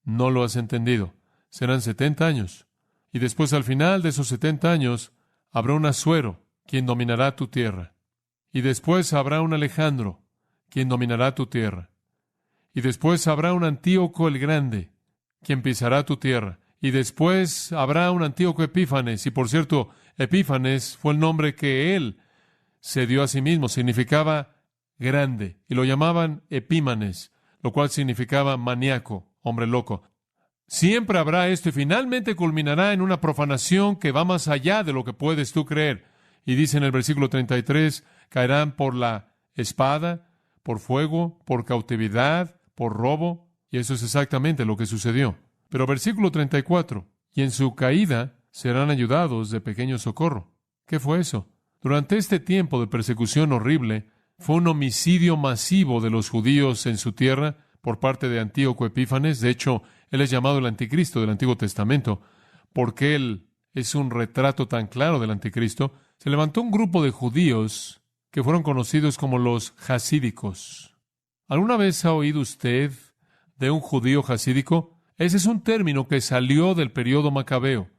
no lo has entendido. Serán 70 años. Y después, al final de esos 70 años, habrá un Asuero, quien dominará tu tierra. Y después habrá un Alejandro, quien dominará tu tierra. Y después habrá un Antíoco el Grande, quien pisará tu tierra. Y después habrá un Antíoco Epífanes. Y por cierto, Epífanes fue el nombre que él se dio a sí mismo. Significaba grande. Y lo llamaban Epímanes, lo cual significaba maníaco, hombre loco. Siempre habrá esto y finalmente culminará en una profanación que va más allá de lo que puedes tú creer. Y dice en el versículo 33, caerán por la espada, por fuego, por cautividad, por robo. Y eso es exactamente lo que sucedió. Pero versículo 34, y en su caída serán ayudados de pequeño socorro. ¿Qué fue eso? Durante este tiempo de persecución horrible, fue un homicidio masivo de los judíos en su tierra por parte de Antíoco Epífanes. De hecho, él es llamado el anticristo del Antiguo Testamento, porque él es un retrato tan claro del anticristo. Se levantó un grupo de judíos que fueron conocidos como los jasídicos. ¿Alguna vez ha oído usted de un judío jasídico? Ese es un término que salió del período macabeo.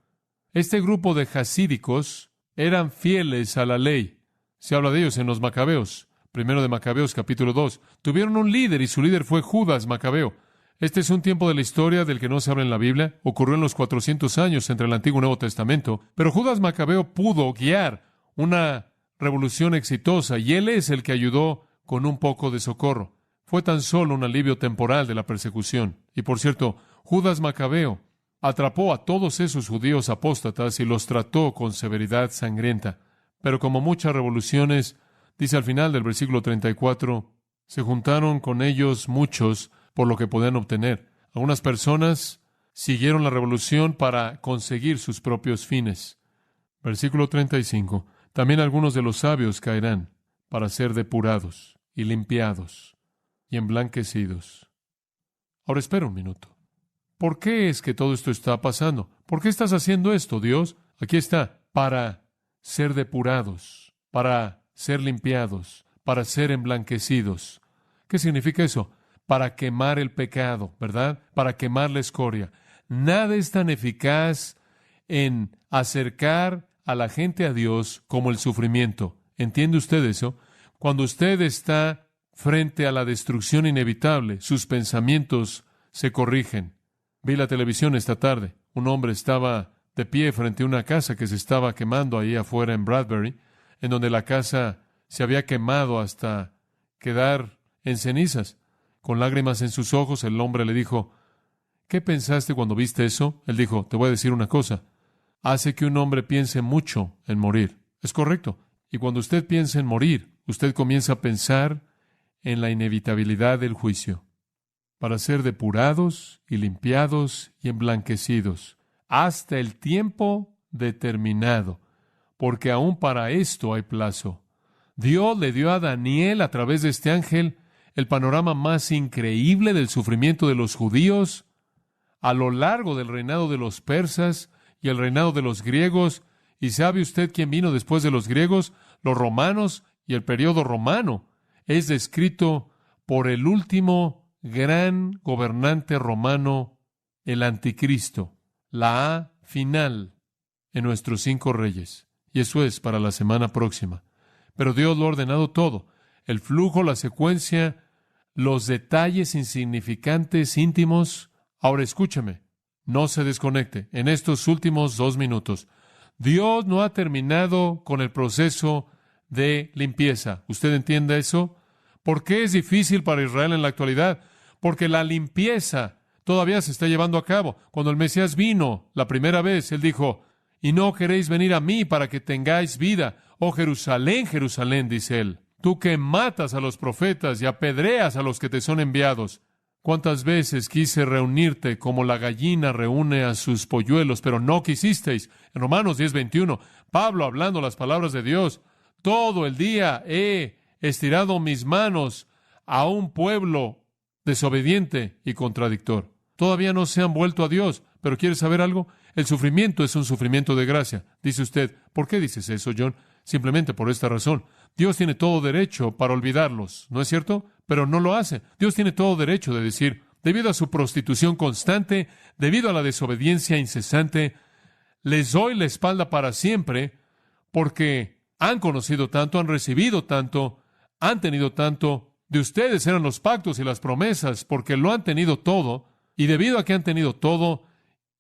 Este grupo de jasídicos eran fieles a la ley. Se habla de ellos en los macabeos. Primero de Macabeos, capítulo 2. Tuvieron un líder y su líder fue Judas Macabeo. Este es un tiempo de la historia del que no se habla en la Biblia. Ocurrió en los 400 años entre el Antiguo y Nuevo Testamento. Pero Judas Macabeo pudo guiar una revolución exitosa y él es el que ayudó con un poco de socorro. Fue tan solo un alivio temporal de la persecución. Y por cierto, Judas Macabeo atrapó a todos esos judíos apóstatas y los trató con severidad sangrienta. Pero como muchas revoluciones, dice al final del versículo 34, se juntaron con ellos muchos por lo que podían obtener. Algunas personas siguieron la revolución para conseguir sus propios fines. Versículo 35. También algunos de los sabios caerán para ser depurados y limpiados y emblanquecidos. Ahora espera un minuto. ¿Por qué es que todo esto está pasando? ¿Por qué estás haciendo esto, Dios? Aquí está, para ser depurados, para ser limpiados, para ser emblanquecidos. ¿Qué significa eso? Para quemar el pecado, ¿verdad? Para quemar la escoria. Nada es tan eficaz en acercar a la gente a Dios como el sufrimiento. ¿Entiende usted eso? Cuando usted está frente a la destrucción inevitable, sus pensamientos se corrigen. Vi la televisión esta tarde. Un hombre estaba de pie frente a una casa que se estaba quemando ahí afuera en Bradbury, en donde la casa se había quemado hasta quedar en cenizas. Con lágrimas en sus ojos, el hombre le dijo, ¿qué pensaste cuando viste eso? Él dijo, te voy a decir una cosa. Hace que un hombre piense mucho en morir. Es correcto. Y cuando usted piensa en morir, usted comienza a pensar en la inevitabilidad del juicio, para ser depurados y limpiados y emblanquecidos, hasta el tiempo determinado, porque aún para esto hay plazo. Dios le dio a Daniel, a través de este ángel, el panorama más increíble del sufrimiento de los judíos a lo largo del reinado de los persas y el reinado de los griegos. ¿Y sabe usted quién vino después de los griegos? Los romanos, y el periodo romano es descrito por el último gran gobernante romano, el anticristo, la A final en nuestros 5 reyes. Y eso es para la semana próxima. Pero Dios lo ha ordenado todo. El flujo, la secuencia, los detalles insignificantes, íntimos. Ahora escúcheme, no se desconecte. En estos últimos 2 minutos, Dios no ha terminado con el proceso de limpieza. ¿Usted entiende eso? ¿Por qué es difícil para Israel en la actualidad? Porque la limpieza todavía se está llevando a cabo. Cuando el Mesías vino la primera vez, Él dijo, y no queréis venir a mí para que tengáis vida. Oh Jerusalén, Jerusalén, dice Él, tú que matas a los profetas y apedreas a los que te son enviados. ¿Cuántas veces quise reunirte como la gallina reúne a sus polluelos, pero no quisisteis? En Romanos 10:21, Pablo hablando las palabras de Dios. Todo el día he estirado mis manos a un pueblo desobediente y contradictor. Todavía no se han vuelto a Dios, pero ¿quieres saber algo? El sufrimiento es un sufrimiento de gracia. Dice usted, ¿por qué dices eso, John? Simplemente por esta razón. Dios tiene todo derecho para olvidarlos, ¿no es cierto? Pero no lo hace. Dios tiene todo derecho de decir, debido a su prostitución constante, debido a la desobediencia incesante, les doy la espalda para siempre, porque han conocido tanto, han recibido tanto, han tenido tanto. De ustedes eran los pactos y las promesas, porque lo han tenido todo, y debido a que han tenido todo,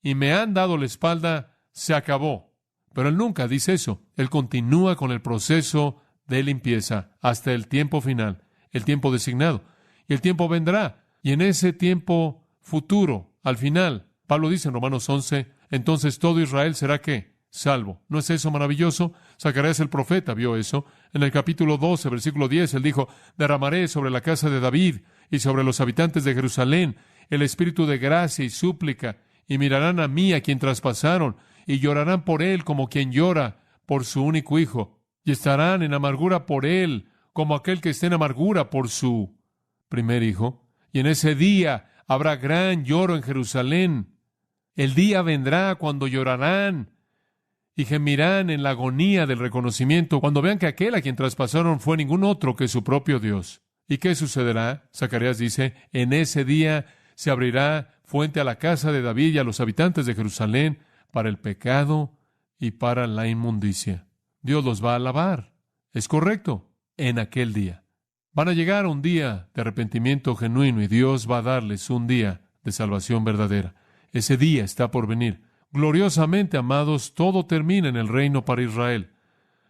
y me han dado la espalda, se acabó. Pero Él nunca dice eso. Él continúa con el proceso de limpieza hasta el tiempo final, el tiempo designado. Y el tiempo vendrá. Y en ese tiempo futuro, al final, Pablo dice en Romanos 11, entonces todo Israel será ¿qué? Salvo. ¿No es eso maravilloso? Zacarías el profeta vio eso. En el capítulo 12, versículo 10, él dijo, derramaré sobre la casa de David y sobre los habitantes de Jerusalén el espíritu de gracia y súplica, y mirarán a mí a quien traspasaron, y llorarán por él como quien llora por su único hijo, y estarán en amargura por él, como aquel que está en amargura por su primer hijo. Y en ese día habrá gran lloro en Jerusalén. El día vendrá cuando llorarán y gemirán en la agonía del reconocimiento, cuando vean que aquel a quien traspasaron fue ningún otro que su propio Dios. ¿Y qué sucederá? Zacarías dice, en ese día se abrirá fuente a la casa de David y a los habitantes de Jerusalén para el pecado y para la inmundicia. Dios los va a alabar. Es correcto. En aquel día. Van a llegar a un día de arrepentimiento genuino y Dios va a darles un día de salvación verdadera. Ese día está por venir. Gloriosamente, amados, todo termina en el reino para Israel.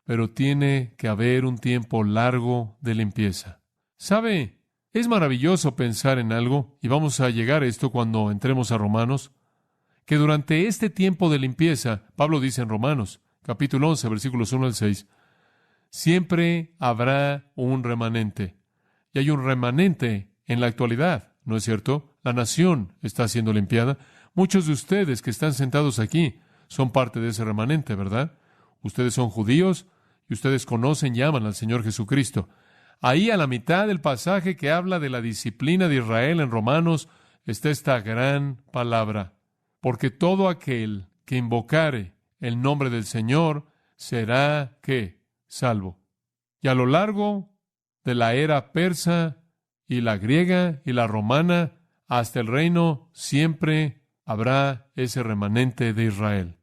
Pero tiene que haber un tiempo largo de limpieza. ¿Sabe? Es maravilloso pensar en algo, y vamos a llegar a esto cuando entremos a Romanos, que durante este tiempo de limpieza, Pablo dice en Romanos, capítulo 11, versículos 1 al 6, siempre habrá un remanente. Y hay un remanente en la actualidad, ¿no es cierto? La nación está siendo limpiada. Muchos de ustedes que están sentados aquí son parte de ese remanente, ¿verdad? Ustedes son judíos y ustedes conocen y aman al Señor Jesucristo. Ahí a la mitad del pasaje que habla de la disciplina de Israel en Romanos está esta gran palabra. Porque todo aquel que invocare el nombre del Señor será, ¿qué? Salvo. Y a lo largo de la era persa y la griega y la romana hasta el reino siempre habrá ese remanente de Israel.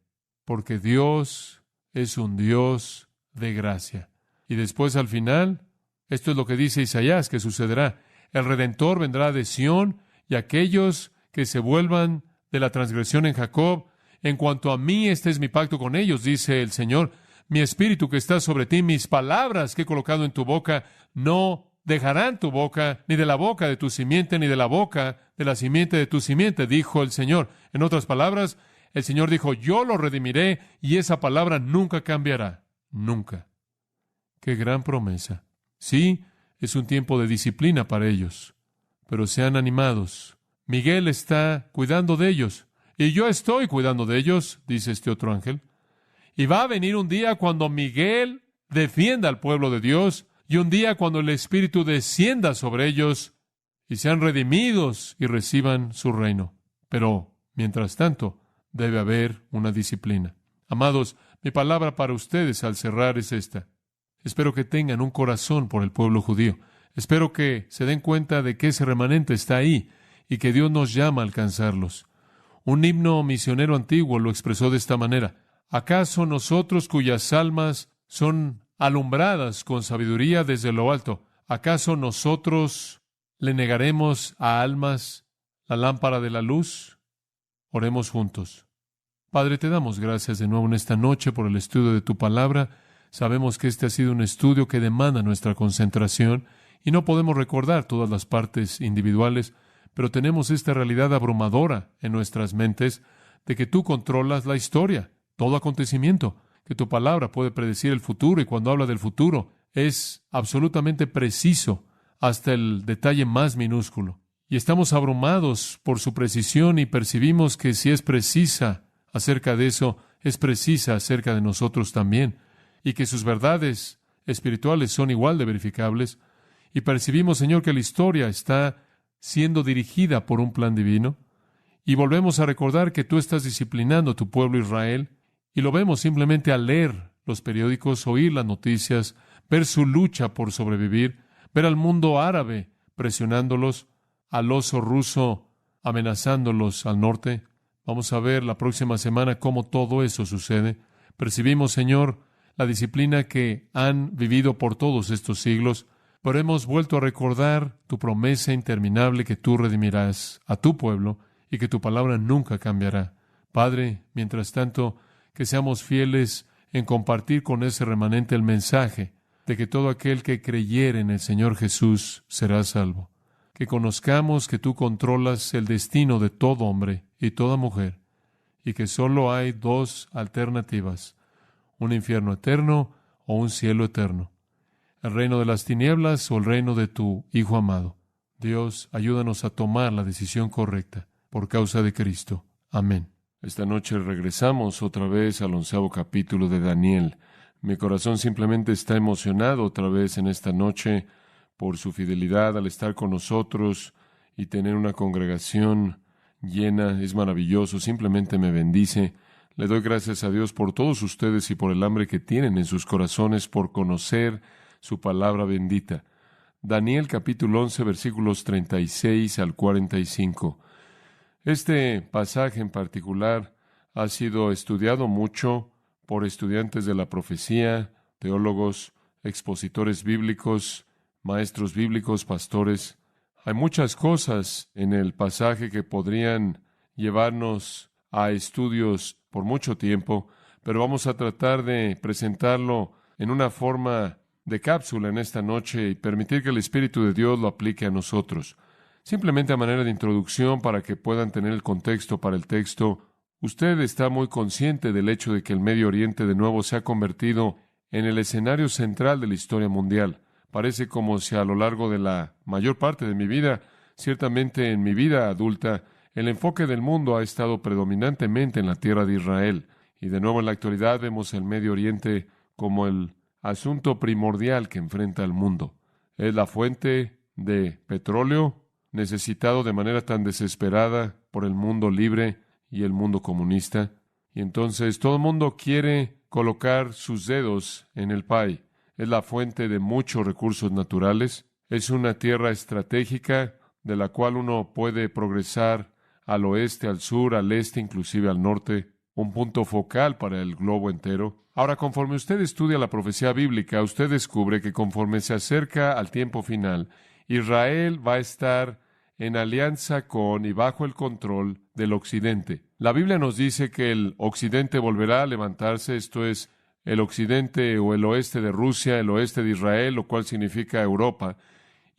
Porque Dios es un Dios de gracia. Y después al final, esto es lo que dice Isaías que sucederá. El Redentor vendrá de Sión y aquellos que se vuelvan de la transgresión en Jacob. En cuanto a mí, este es mi pacto con ellos, dice el Señor. Mi espíritu que está sobre ti, mis palabras que he colocado en tu boca, no dejarán tu boca, ni de la boca de tu simiente, ni de la boca de la simiente de tu simiente, dijo el Señor. En otras palabras, el Señor dijo, yo lo redimiré, y esa palabra nunca cambiará. Nunca. ¡Qué gran promesa! Sí, es un tiempo de disciplina para ellos, pero sean animados. Miguel está cuidando de ellos, y yo estoy cuidando de ellos, dice este otro ángel. Y va a venir un día cuando Miguel defienda al pueblo de Dios, y un día cuando el Espíritu descienda sobre ellos, y sean redimidos y reciban su reino. Pero, mientras tanto, debe haber una disciplina. Amados, mi palabra para ustedes al cerrar es esta. Espero que tengan un corazón por el pueblo judío. Espero que se den cuenta de que ese remanente está ahí y que Dios nos llama a alcanzarlos. Un himno misionero antiguo lo expresó de esta manera. ¿Acaso nosotros cuyas almas son alumbradas con sabiduría desde lo alto, acaso nosotros le negaremos a almas la lámpara de la luz? Oremos juntos. Padre, te damos gracias de nuevo en esta noche por el estudio de tu palabra. Sabemos que este ha sido un estudio que demanda nuestra concentración y no podemos recordar todas las partes individuales, pero tenemos esta realidad abrumadora en nuestras mentes de que tú controlas la historia, todo acontecimiento, que tu palabra puede predecir el futuro y cuando habla del futuro es absolutamente preciso hasta el detalle más minúsculo. Y estamos abrumados por su precisión y percibimos que si es precisa acerca de eso, es precisa acerca de nosotros también, y que sus verdades espirituales son igual de verificables. Y percibimos, Señor, que la historia está siendo dirigida por un plan divino. Y volvemos a recordar que tú estás disciplinando a tu pueblo Israel, y lo vemos simplemente al leer los periódicos, oír las noticias, ver su lucha por sobrevivir, ver al mundo árabe presionándolos, al oso ruso amenazándolos al norte. Vamos a ver la próxima semana cómo todo eso sucede. Percibimos, Señor, la disciplina que han vivido por todos estos siglos, pero hemos vuelto a recordar tu promesa interminable que tú redimirás a tu pueblo y que tu palabra nunca cambiará. Padre, mientras tanto, que seamos fieles en compartir con ese remanente el mensaje de que todo aquel que creyere en el Señor Jesús será salvo. Que conozcamos que tú controlas el destino de todo hombre y toda mujer, y que solo hay dos alternativas, un infierno eterno o un cielo eterno, el reino de las tinieblas o el reino de tu Hijo amado. Dios, ayúdanos a tomar la decisión correcta por causa de Cristo. Amén. Esta noche regresamos otra vez al 11º capítulo de Daniel. Mi corazón simplemente está emocionado otra vez en esta noche por su fidelidad al estar con nosotros y tener una congregación llena. Es maravilloso, simplemente me bendice. Le doy gracias a Dios por todos ustedes y por el hambre que tienen en sus corazones por conocer su palabra bendita. Daniel capítulo 11, versículos 36 al 45. Este pasaje en particular ha sido estudiado mucho por estudiantes de la profecía, teólogos, expositores bíblicos, maestros bíblicos, pastores. Hay muchas cosas en el pasaje que podrían llevarnos a estudios por mucho tiempo, pero vamos a tratar de presentarlo en una forma de cápsula en esta noche y permitir que el Espíritu de Dios lo aplique a nosotros. Simplemente a manera de introducción para que puedan tener el contexto para el texto. Usted está muy consciente del hecho de que el Medio Oriente de nuevo se ha convertido en el escenario central de la historia mundial. Parece como si a lo largo de la mayor parte de mi vida, ciertamente en mi vida adulta, el enfoque del mundo ha estado predominantemente en la tierra de Israel. Y de nuevo en la actualidad vemos el Medio Oriente como el asunto primordial que enfrenta al mundo. Es la fuente de petróleo necesitado de manera tan desesperada por el mundo libre y el mundo comunista. Y entonces todo el mundo quiere colocar sus dedos en el pay. Es la fuente de muchos recursos naturales. Es una tierra estratégica de la cual uno puede progresar al oeste, al sur, al este, inclusive al norte. Un punto focal para el globo entero. Ahora, conforme usted estudia la profecía bíblica, usted descubre que conforme se acerca al tiempo final, Israel va a estar en alianza con y bajo el control del occidente. La Biblia nos dice que el occidente volverá a levantarse, esto es, el occidente o el oeste de Rusia, el oeste de Israel, lo cual significa Europa,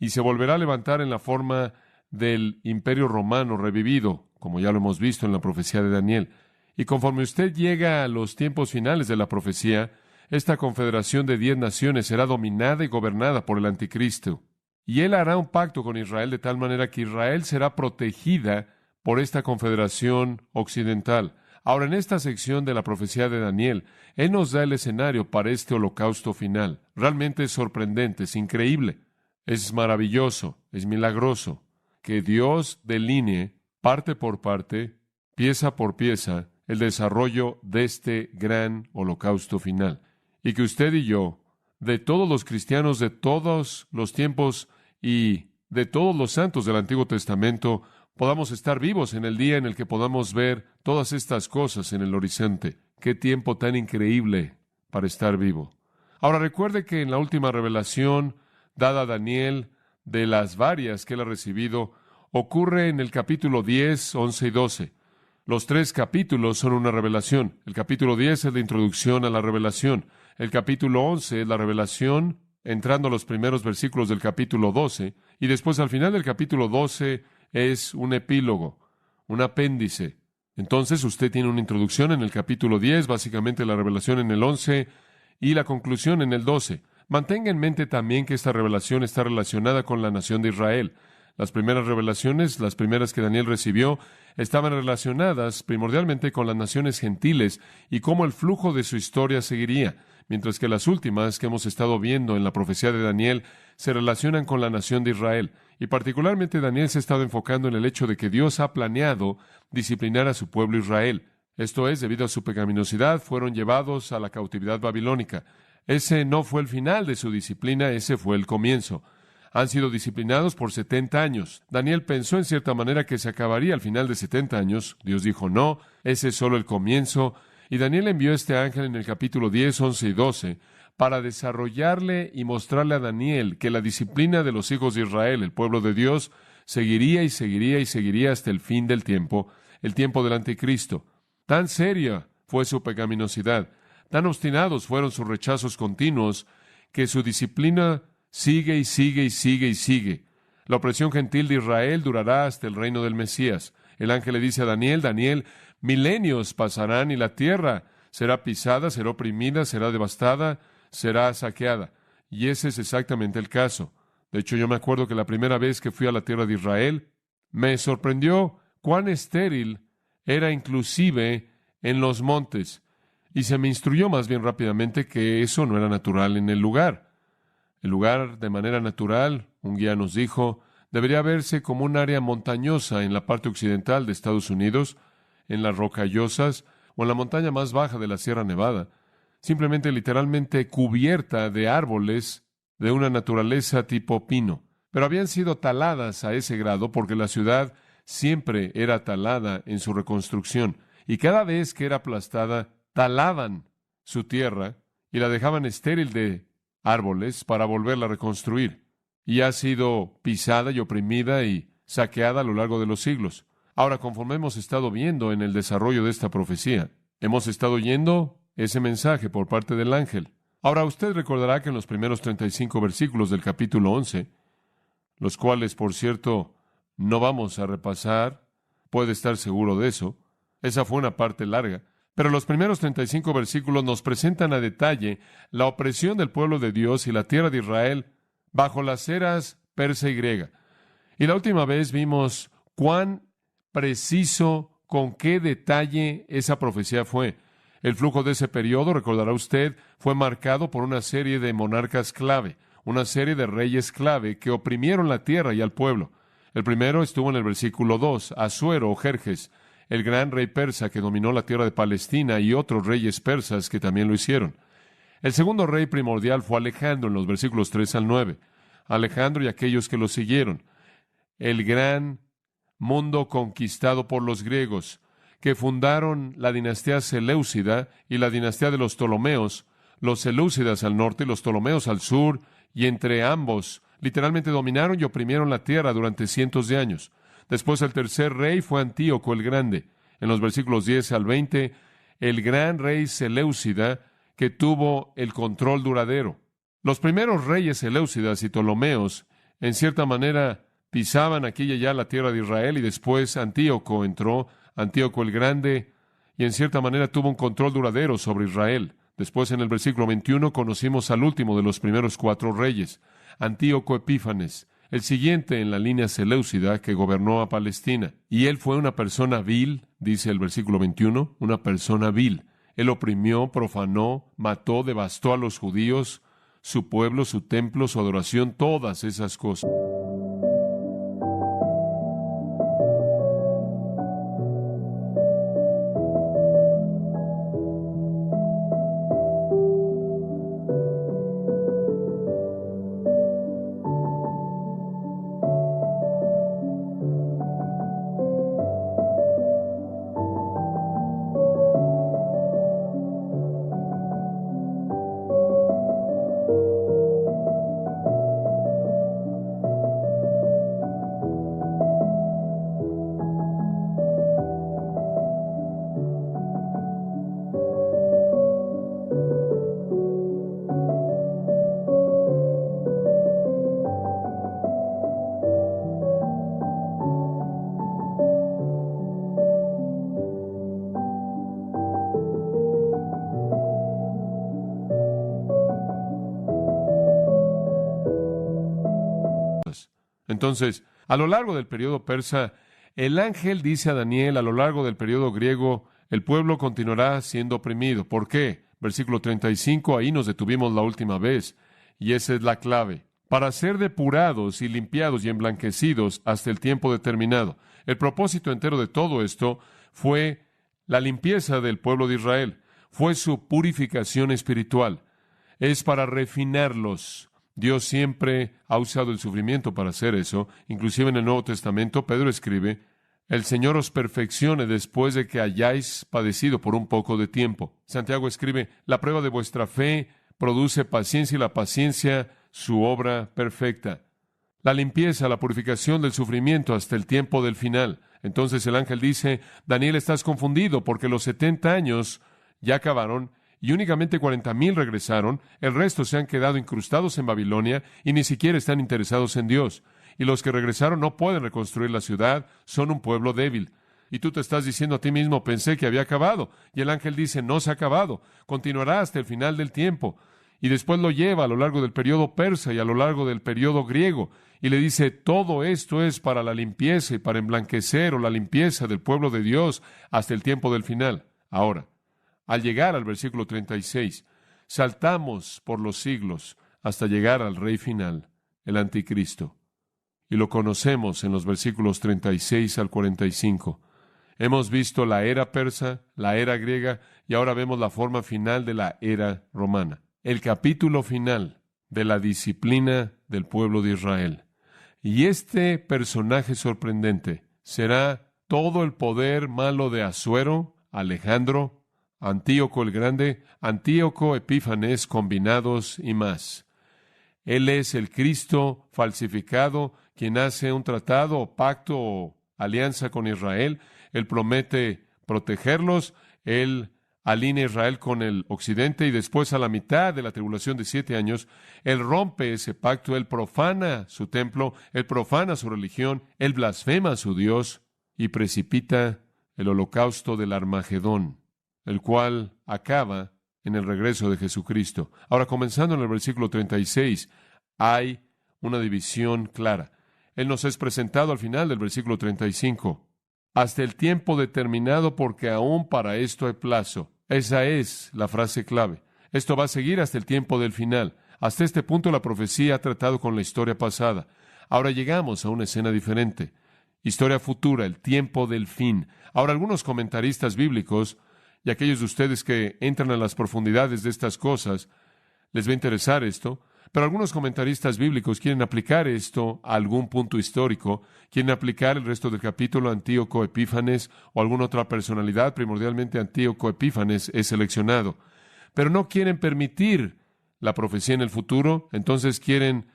y se volverá a levantar en la forma del Imperio Romano revivido, como ya lo hemos visto en la profecía de Daniel. Y conforme usted llega a los tiempos finales de la profecía, esta confederación de 10 naciones será dominada y gobernada por el anticristo. Y él hará un pacto con Israel de tal manera que Israel será protegida por esta confederación occidental. Ahora, en esta sección de la profecía de Daniel, él nos da el escenario para este holocausto final. Realmente es sorprendente, es increíble, es maravilloso, es milagroso que Dios delinee parte por parte, pieza por pieza, el desarrollo de este gran holocausto final. Y que usted y yo, de todos los cristianos de todos los tiempos y de todos los santos del Antiguo Testamento, podamos estar vivos en el día en el que podamos ver todas estas cosas en el horizonte. ¡Qué tiempo tan increíble para estar vivo! Ahora recuerde que en la última revelación dada a Daniel, de las varias que él ha recibido, ocurre en el capítulo 10, 11 y 12. Los 3 capítulos son una revelación. El capítulo 10 es la introducción a la revelación. El capítulo 11 es la revelación, entrando a los primeros versículos del capítulo 12. Y después, al final del capítulo 12, es un epílogo, un apéndice. Entonces, usted tiene una introducción en el capítulo 10, básicamente la revelación en el 11 y la conclusión en el 12. Mantenga en mente también que esta revelación está relacionada con la nación de Israel. Las primeras revelaciones, las primeras que Daniel recibió, estaban relacionadas primordialmente con las naciones gentiles y cómo el flujo de su historia seguiría, mientras que las últimas que hemos estado viendo en la profecía de Daniel se relacionan con la nación de Israel. Y particularmente Daniel se ha estado enfocando en el hecho de que Dios ha planeado disciplinar a su pueblo Israel. Esto es, debido a su pecaminosidad, fueron llevados a la cautividad babilónica. Ese no fue el final de su disciplina, ese fue el comienzo. Han sido disciplinados por 70 años. Daniel pensó en cierta manera que se acabaría al final de 70 años. Dios dijo, no, ese es solo el comienzo. Y Daniel envió a este ángel en el capítulo 10, 11 y 12 para desarrollarle y mostrarle a Daniel que la disciplina de los hijos de Israel, el pueblo de Dios, seguiría y seguiría y seguiría hasta el tiempo del anticristo. Tan seria fue su pecaminosidad, tan obstinados fueron sus rechazos continuos, que su disciplina sigue y sigue y sigue y sigue. La opresión gentil de Israel durará hasta el reino del Mesías. El ángel le dice a Daniel, Daniel, milenios pasarán y la tierra será pisada, será oprimida, será devastada, será saqueada. Y ese es exactamente el caso. De hecho, yo me acuerdo que la primera vez que fui a la tierra de Israel, me sorprendió cuán estéril era inclusive en los montes. Y se me instruyó más bien rápidamente que eso no era natural en el lugar. El lugar, de manera natural, un guía nos dijo, debería verse como un área montañosa en la parte occidental de Estados Unidos, en las Rocallosas o en la montaña más baja de la Sierra Nevada, simplemente literalmente cubierta de árboles de una naturaleza tipo pino. Pero habían sido taladas a ese grado porque la ciudad siempre era talada en su reconstrucción, y cada vez que era aplastada, talaban su tierra y la dejaban estéril de árboles para volverla a reconstruir. Y ha sido pisada y oprimida y saqueada a lo largo de los siglos. Ahora, conforme hemos estado viendo en el desarrollo de esta profecía, hemos estado oyendo ese mensaje por parte del ángel. Ahora, usted recordará que en los primeros 35 versículos del capítulo 11, los cuales, por cierto, no vamos a repasar, puede estar seguro de eso, esa fue una parte larga, pero los primeros 35 versículos nos presentan a detalle la opresión del pueblo de Dios y la tierra de Israel bajo las eras persa y griega. Y la última vez vimos cuán preciso, con qué detalle esa profecía fue. El flujo de ese periodo, recordará usted, fue marcado por una serie de monarcas clave, una serie de reyes clave que oprimieron la tierra y al pueblo. El primero estuvo en el versículo 2, Asuero o Jerjes, el gran rey persa que dominó la tierra de Palestina, y otros reyes persas que también lo hicieron. El segundo rey primordial fue Alejandro en los versículos 3 al 9. Alejandro y aquellos que lo siguieron. El gran mundo conquistado por los griegos, que fundaron la dinastía seleucida y la dinastía de los Ptolomeos, los seleucidas al norte y los Ptolomeos al sur, y entre ambos literalmente dominaron y oprimieron la tierra durante cientos de años. Después el tercer rey fue Antíoco el Grande. En los versículos 10 al 20, el gran rey seleucida que tuvo el control duradero. Los primeros reyes seleucidas y Ptolomeos, en cierta manera, pisaban aquí y allá la tierra de Israel, y después Antíoco entró, Antíoco el Grande, y en cierta manera tuvo un control duradero sobre Israel. Después, en el versículo 21, conocimos al último de los primeros 4 reyes, Antíoco Epífanes, el siguiente en la línea seleucida que gobernó a Palestina. Y él fue una persona vil, dice el versículo 21, una persona vil. Él oprimió, profanó, mató, devastó a los judíos, su pueblo, su templo, su adoración, todas esas cosas. Entonces, a lo largo del periodo persa, el ángel dice a Daniel, a lo largo del periodo griego, el pueblo continuará siendo oprimido. ¿Por qué? Versículo 35, ahí nos detuvimos la última vez, y esa es la clave. Para ser depurados y limpiados y emblanquecidos hasta el tiempo determinado. El propósito entero de todo esto fue la limpieza del pueblo de Israel, fue su purificación espiritual. Es para refinarlos. Dios siempre ha usado el sufrimiento para hacer eso. Inclusive en el Nuevo Testamento, Pedro escribe, el Señor os perfeccione después de que hayáis padecido por un poco de tiempo. Santiago escribe, la prueba de vuestra fe produce paciencia y la paciencia su obra perfecta. La limpieza, la purificación del sufrimiento hasta el tiempo del final. Entonces el ángel dice, Daniel, estás confundido porque los 70 años ya acabaron y únicamente 40,000 regresaron. El resto se han quedado incrustados en Babilonia y ni siquiera están interesados en Dios. Y los que regresaron no pueden reconstruir la ciudad, son un pueblo débil. Y tú te estás diciendo a ti mismo, pensé que había acabado. Y el ángel dice, no se ha acabado, continuará hasta el final del tiempo. Y después lo lleva a lo largo del periodo persa y a lo largo del periodo griego. Y le dice, todo esto es para la limpieza y para emblanquecer o la limpieza del pueblo de Dios hasta el tiempo del final. Ahora, al llegar al versículo 36, saltamos por los siglos hasta llegar al rey final, el anticristo. Y lo conocemos en los versículos 36 al 45. Hemos visto la era persa, la era griega, y ahora vemos la forma final de la era romana. El capítulo final de la disciplina del pueblo de Israel. Y este personaje sorprendente será todo el poder malo de Asuero, Alejandro, Antíoco el Grande, Antíoco Epífanes combinados y más. Él es el Cristo falsificado, quien hace un tratado o pacto o alianza con Israel. Él promete protegerlos, él alinea a Israel con el occidente y después a la mitad de la tribulación de 7 años, él rompe ese pacto, él profana su templo, él profana su religión, él blasfema a su Dios y precipita el holocausto del Armagedón, el cual acaba en el regreso de Jesucristo. Ahora, comenzando en el versículo 36, hay una división clara. Él nos es presentado al final del versículo 35. Hasta el tiempo determinado, porque aún para esto hay plazo. Esa es la frase clave. Esto va a seguir hasta el tiempo del final. Hasta este punto la profecía ha tratado con la historia pasada. Ahora llegamos a una escena diferente. Historia futura, el tiempo del fin. Ahora, algunos comentaristas bíblicos y aquellos de ustedes que entran a las profundidades de estas cosas, les va a interesar esto, pero algunos comentaristas bíblicos quieren aplicar esto a algún punto histórico, quieren aplicar el resto del capítulo a Antíoco Epífanes o alguna otra personalidad, primordialmente Antíoco Epífanes es seleccionado, pero no quieren permitir la profecía en el futuro, entonces quieren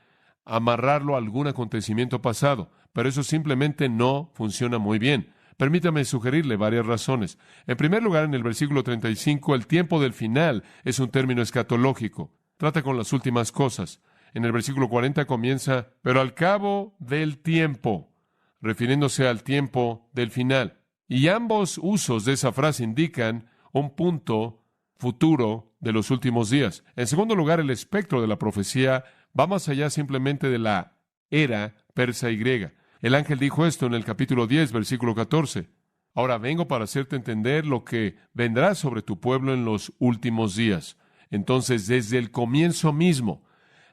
amarrarlo a algún acontecimiento pasado, pero eso simplemente no funciona muy bien. Permítame sugerirle varias razones. En primer lugar, en el versículo 35, el tiempo del final es un término escatológico. Trata con las últimas cosas. En el versículo 40 comienza, pero al cabo del tiempo, refiriéndose al tiempo del final. Y ambos usos de esa frase indican un punto futuro de los últimos días. En segundo lugar, el espectro de la profecía va más allá simplemente de la era persa y griega. El ángel dijo esto en el capítulo 10, versículo 14. Ahora vengo para hacerte entender lo que vendrá sobre tu pueblo en los últimos días. Entonces, desde el comienzo mismo,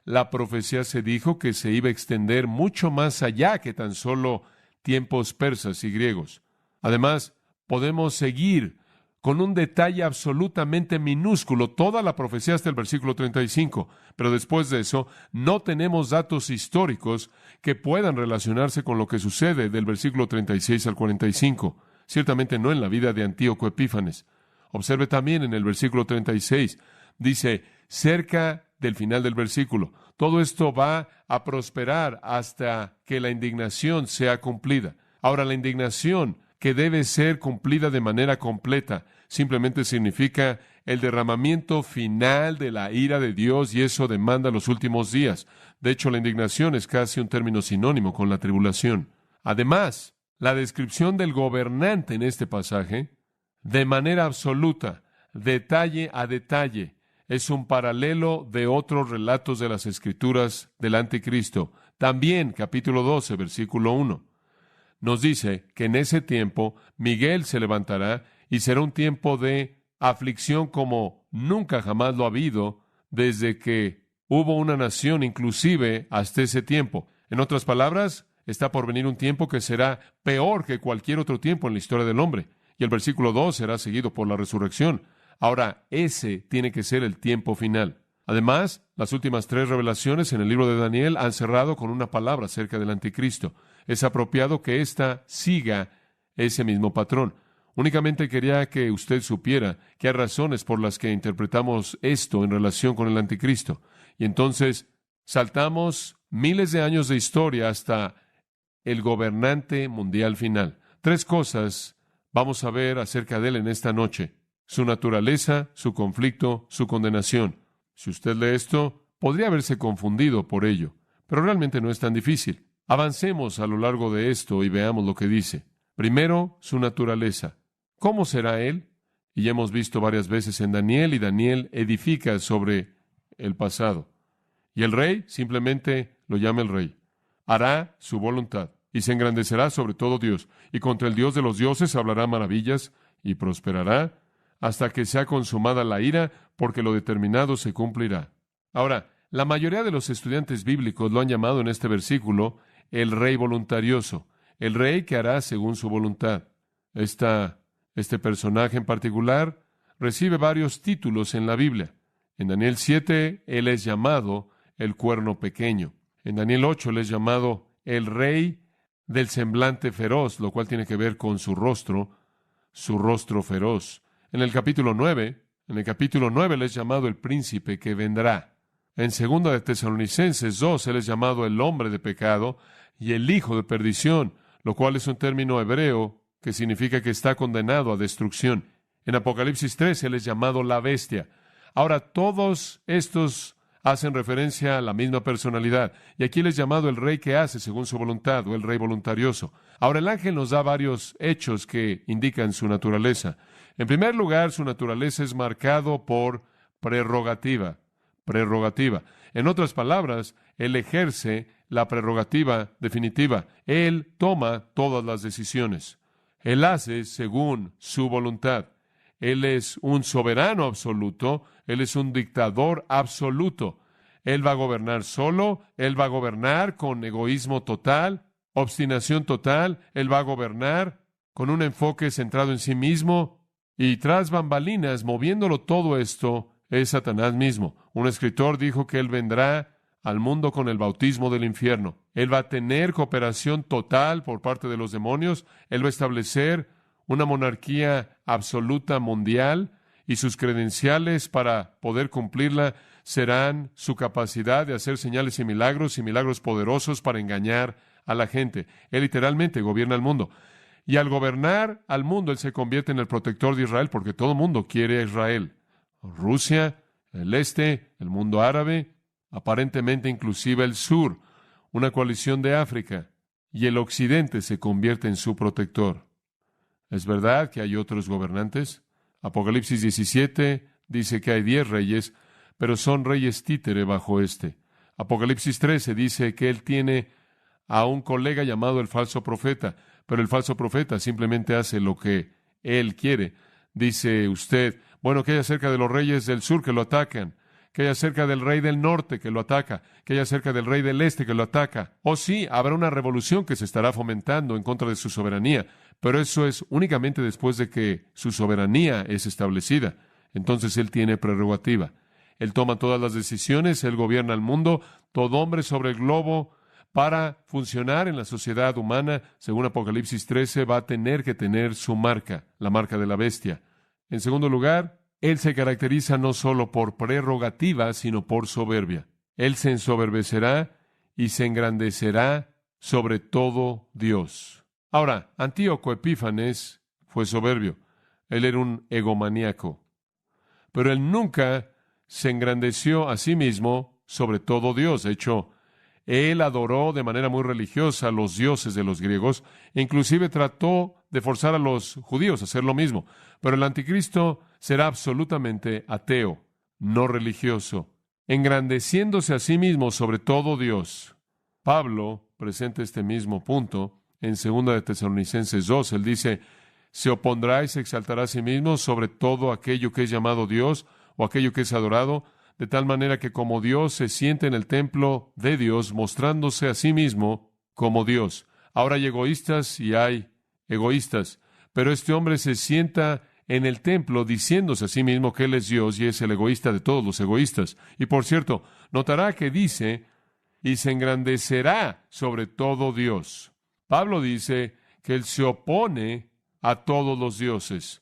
la profecía se dijo que se iba a extender mucho más allá que tan solo tiempos persas y griegos. Además, podemos seguir con un detalle absolutamente minúsculo toda la profecía hasta el versículo 35, pero después de eso no tenemos datos históricos que puedan relacionarse con lo que sucede del versículo 36 al 45, ciertamente no en la vida de Antíoco Epífanes. Observe también en el versículo 36, dice, cerca del final del versículo, todo esto va a prosperar hasta que la indignación sea cumplida. Ahora, la indignación que debe ser cumplida de manera completa simplemente significa el derramamiento final de la ira de Dios, y eso demanda los últimos días. De hecho, la indignación es casi un término sinónimo con la tribulación. Además, la descripción del gobernante en este pasaje, de manera absoluta, detalle a detalle, es un paralelo de otros relatos de las Escrituras del Anticristo, También, capítulo 12, versículo 1, nos dice que en ese tiempo Miguel se levantará y será un tiempo de aflicción como nunca jamás lo ha habido desde que hubo una nación, inclusive hasta ese tiempo. En otras palabras, está por venir un tiempo que será peor que cualquier otro tiempo en la historia del hombre. Y el versículo 2 será seguido por la resurrección. Ahora, ese tiene que ser el tiempo final. Además, las últimas 3 revelaciones en el libro de Daniel han cerrado con una palabra acerca del anticristo. Es apropiado que ésta siga ese mismo patrón. Únicamente quería que usted supiera que hay razones por las que interpretamos esto en relación con el anticristo. Y entonces saltamos miles de años de historia hasta el gobernante mundial final. 3 cosas vamos a ver acerca de él en esta noche: su naturaleza, su conflicto, su condenación. Si usted lee esto, podría haberse confundido por ello, pero realmente no es tan difícil. Avancemos a lo largo de esto y veamos lo que dice. Primero, su naturaleza. ¿Cómo será él? Y ya hemos visto varias veces en Daniel, y Daniel edifica sobre el pasado. Y el rey simplemente lo llama el rey. Hará su voluntad y se engrandecerá sobre todo Dios, y contra el Dios de los dioses hablará maravillas y prosperará hasta que sea consumada la ira, porque lo determinado se cumplirá. Ahora, la mayoría de los estudiantes bíblicos lo han llamado en este versículo el rey voluntarioso, el rey que hará según su voluntad. Este personaje en particular recibe varios títulos en la Biblia. En Daniel 7, él es llamado el cuerno pequeño. En Daniel 8, él es llamado el rey del semblante feroz, lo cual tiene que ver con su rostro feroz. En el capítulo 9, él es llamado el príncipe que vendrá. En 2 de Tesalonicenses 2, él es llamado el hombre de pecado y el hijo de perdición, lo cual es un término hebreo que significa que está condenado a destrucción. En Apocalipsis 3, él es llamado la bestia. Ahora, todos estos hacen referencia a la misma personalidad, y aquí él es llamado el rey que hace según su voluntad, o el rey voluntarioso. Ahora, el ángel nos da varios hechos que indican su naturaleza. En primer lugar, su naturaleza es marcado por prerrogativa. En otras palabras, él ejerce la prerrogativa definitiva. Él toma todas las decisiones. Él hace según su voluntad. Él es un soberano absoluto. Él es un dictador absoluto. Él va a gobernar solo. Él va a gobernar con egoísmo total, obstinación total. Él va a gobernar con un enfoque centrado en sí mismo. Y tras bambalinas, moviéndolo todo esto, es Satanás mismo. Un escritor dijo que él vendrá al mundo con el bautismo del infierno. Él va a tener cooperación total por parte de los demonios. Él va a establecer una monarquía absoluta mundial, y sus credenciales para poder cumplirla serán su capacidad de hacer señales y milagros poderosos para engañar a la gente. Él literalmente gobierna el mundo. Y al gobernar al mundo, él se convierte en el protector de Israel, porque todo el mundo quiere a Israel. Rusia, el este, el mundo árabe, aparentemente inclusive el sur, una coalición de África, y el occidente se convierte en su protector. ¿Es verdad que hay otros gobernantes? Apocalipsis 17 dice que hay 10 reyes, pero son reyes títere bajo este. Apocalipsis 13 dice que él tiene a un colega llamado el falso profeta, pero el falso profeta simplemente hace lo que él quiere. Dice usted, bueno, ¿qué hay acerca de los reyes del sur que lo atacan? ¿Qué hay acerca del rey del norte que lo ataca? ¿Qué hay acerca del rey del este que lo ataca? Oh, sí, habrá una revolución que se estará fomentando en contra de su soberanía, pero eso es únicamente después de que su soberanía es establecida. Entonces él tiene prerrogativa. Él toma todas las decisiones, él gobierna el mundo, todo hombre sobre el globo. Para funcionar en la sociedad humana, según Apocalipsis 13, va a tener que tener su marca, la marca de la bestia. En segundo lugar, él se caracteriza no solo por prerrogativa, sino por soberbia. Él se ensoberbecerá y se engrandecerá sobre todo Dios. Ahora, Antíoco Epífanes fue soberbio. Él era un egomaníaco. Pero él nunca se engrandeció a sí mismo sobre todo Dios. De hecho, él adoró de manera muy religiosa a los dioses de los griegos, e inclusive trató de forzar a los judíos a hacer lo mismo. Pero el anticristo será absolutamente ateo, no religioso, engrandeciéndose a sí mismo sobre todo Dios. Pablo presenta este mismo punto en 2 de Tesalonicenses 2. Él dice, se opondrá y se exaltará a sí mismo sobre todo aquello que es llamado Dios o aquello que es adorado, de tal manera que como Dios se siente en el templo de Dios, mostrándose a sí mismo como Dios. Ahora hay egoístas y hay egoístas, pero este hombre se sienta en el templo diciéndose a sí mismo que Él es Dios y es el egoísta de todos los egoístas. Y por cierto, notará que dice, y se engrandecerá sobre todo Dios. Pablo dice que Él se opone a todos los dioses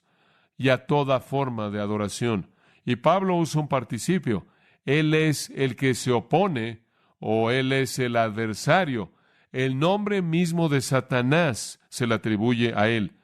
y a toda forma de adoración. Y Pablo usa un participio. Él es el que se opone o Él es el adversario. El nombre mismo de Satanás se le atribuye a Él.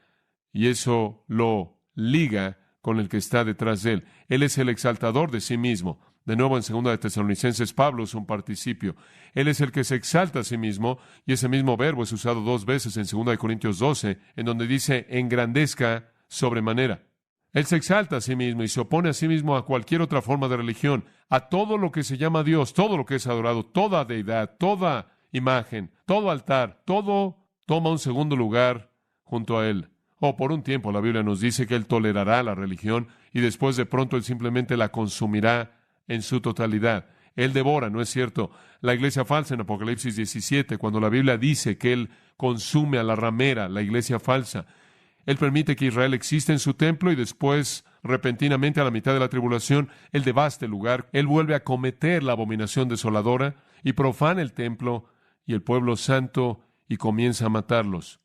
Y eso lo liga con el que está detrás de Él. Él es el exaltador de sí mismo. De nuevo, en 2 de Tesalonicenses, Pablo es un participio. Él es el que se exalta a sí mismo, y ese mismo verbo es usado 2 veces en 2 de Corintios 12, en donde dice, engrandezca sobremanera. Él se exalta a sí mismo y se opone a sí mismo a cualquier otra forma de religión, a todo lo que se llama Dios, todo lo que es adorado, toda deidad, toda imagen, todo altar, todo toma un segundo lugar junto a Él. Por un tiempo la Biblia nos dice que Él tolerará la religión y después de pronto Él simplemente la consumirá en su totalidad. Él devora, ¿no es cierto? La iglesia falsa en Apocalipsis 17, cuando la Biblia dice que Él consume a la ramera, la iglesia falsa. Él permite que Israel exista en su templo y después, repentinamente, a la mitad de la tribulación, Él devasta el lugar. Él vuelve a cometer la abominación desoladora y profana el templo y el pueblo santo y comienza a matarlos.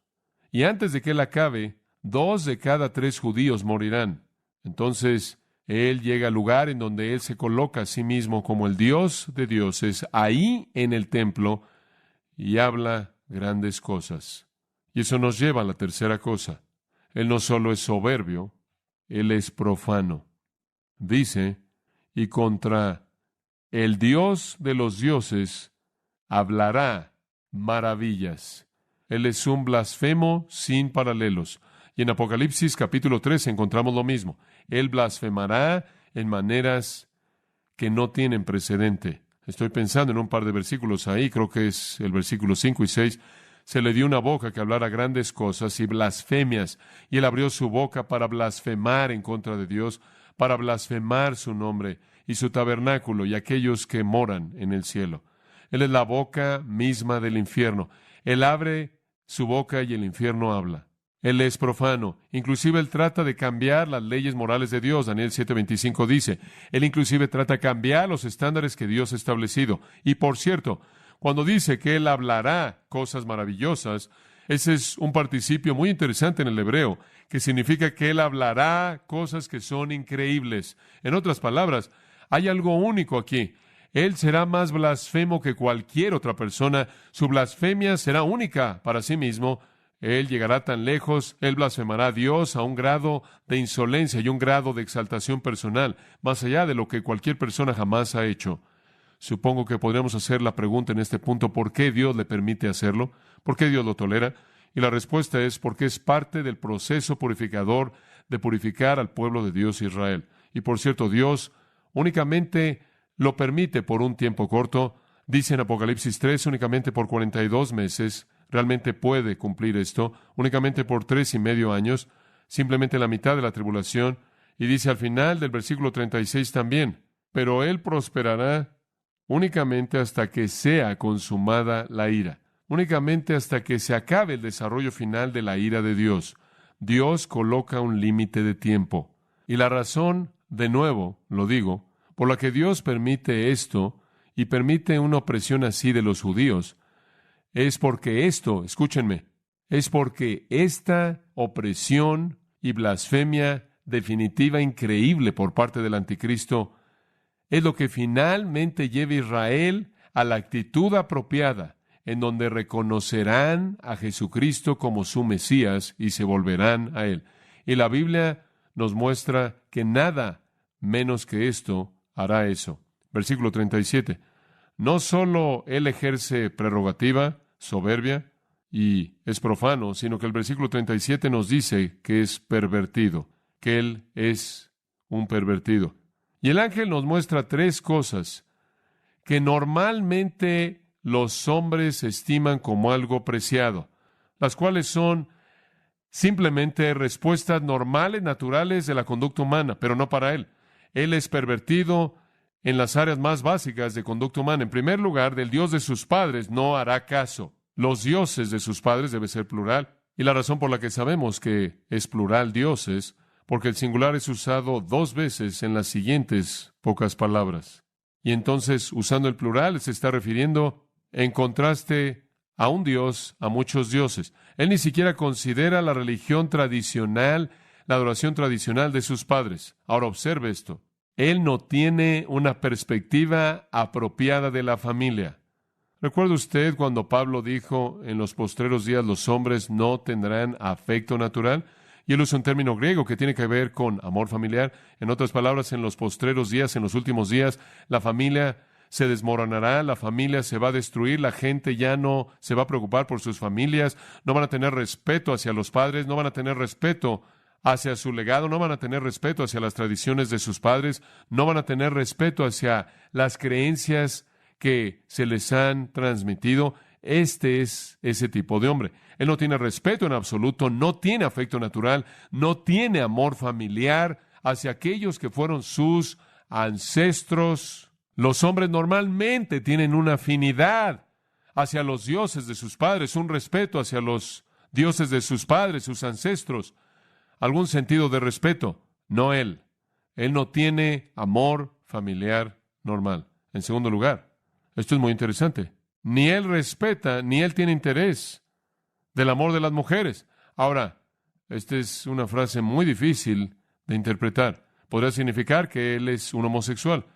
Y antes de que Él acabe, 2 de cada 3 judíos morirán. Entonces, Él llega al lugar en donde Él se coloca a sí mismo como el Dios de dioses, ahí en el templo, y habla grandes cosas. Y eso nos lleva a la tercera cosa. Él no solo es soberbio, Él es profano. Dice, y contra el Dios de los dioses hablará maravillas. Él es un blasfemo sin paralelos. Y en Apocalipsis capítulo 3 encontramos lo mismo. Él blasfemará en maneras que no tienen precedente. Estoy pensando en un par de versículos ahí, creo que es el versículo 5 y 6. Se le dio una boca que hablara grandes cosas y blasfemias, y Él abrió su boca para blasfemar en contra de Dios, para blasfemar su nombre y su tabernáculo y aquellos que moran en el cielo. Él es la boca misma del infierno. Él abre su boca y el infierno habla. Él es profano. Inclusive Él trata de cambiar las leyes morales de Dios. Daniel 7:25 dice, Él inclusive trata de cambiar los estándares que Dios ha establecido. Y por cierto, cuando dice que Él hablará cosas maravillosas, ese es un participio muy interesante en el hebreo, que significa que Él hablará cosas que son increíbles. En otras palabras, hay algo único aquí. Él será más blasfemo que cualquier otra persona. Su blasfemia será única para sí mismo. Él llegará tan lejos, Él blasfemará a Dios a un grado de insolencia y un grado de exaltación personal, más allá de lo que cualquier persona jamás ha hecho. Supongo que podríamos hacer la pregunta en este punto, ¿por qué Dios le permite hacerlo? ¿Por qué Dios lo tolera? Y la respuesta es porque es parte del proceso purificador de purificar al pueblo de Dios Israel. Y por cierto, Dios únicamente lo permite por un tiempo corto. Dice en Apocalipsis 3, únicamente por 42 meses. Realmente puede cumplir esto, únicamente por 3.5 años, simplemente la mitad de la tribulación. Y dice al final del versículo 36 también, pero Él prosperará únicamente hasta que sea consumada la ira, únicamente hasta que se acabe el desarrollo final de la ira de Dios. Dios coloca un límite de tiempo. Y la razón, de nuevo, lo digo, por la que Dios permite esto y permite una opresión así de los judíos, es porque esto, escúchenme, es porque esta opresión y blasfemia definitiva increíble por parte del anticristo es lo que finalmente lleva a Israel a la actitud apropiada, en donde reconocerán a Jesucristo como su Mesías y se volverán a Él. Y la Biblia nos muestra que nada menos que esto hará eso. Versículo 37. No solo Él ejerce prerrogativa, soberbia, y es profano, sino que el versículo 37 nos dice que es pervertido, que Él es un pervertido. Y el ángel nos muestra 3 cosas que normalmente los hombres estiman como algo preciado, las cuales son simplemente respuestas normales, naturales de la conducta humana, pero no para él. Él es pervertido en las áreas más básicas de conducta humana. En primer lugar, del Dios de sus padres no hará caso. Los dioses de sus padres debe ser plural. Y la razón por la que sabemos que es plural dioses, porque el singular es usado 2 veces en las siguientes pocas palabras. Y entonces, usando el plural, se está refiriendo en contraste a un Dios, a muchos dioses. Él ni siquiera considera la religión tradicional, la adoración tradicional de sus padres. Ahora observe esto. Él no tiene una perspectiva apropiada de la familia. ¿Recuerda usted cuando Pablo dijo, en los postreros días los hombres no tendrán afecto natural? Y él usa un término griego que tiene que ver con amor familiar. En otras palabras, en los postreros días, en los últimos días, la familia se desmoronará, la familia se va a destruir, la gente ya no se va a preocupar por sus familias, no van a tener respeto hacia los padres, no van a tener respeto hacia su legado, no van a tener respeto hacia las tradiciones de sus padres, no van a tener respeto hacia las creencias que se les han transmitido. Este es ese tipo de hombre. Él no tiene respeto en absoluto, no tiene afecto natural, no tiene amor familiar hacia aquellos que fueron sus ancestros. Los hombres normalmente tienen una afinidad hacia los dioses de sus padres, un respeto hacia los dioses de sus padres, sus ancestros, algún sentido de respeto. No él. Él no tiene amor familiar normal. En segundo lugar, esto es muy interesante, ni él respeta, ni él tiene interés del amor de las mujeres. Ahora, esta es una frase muy difícil de interpretar. Podría significar que él es un homosexual.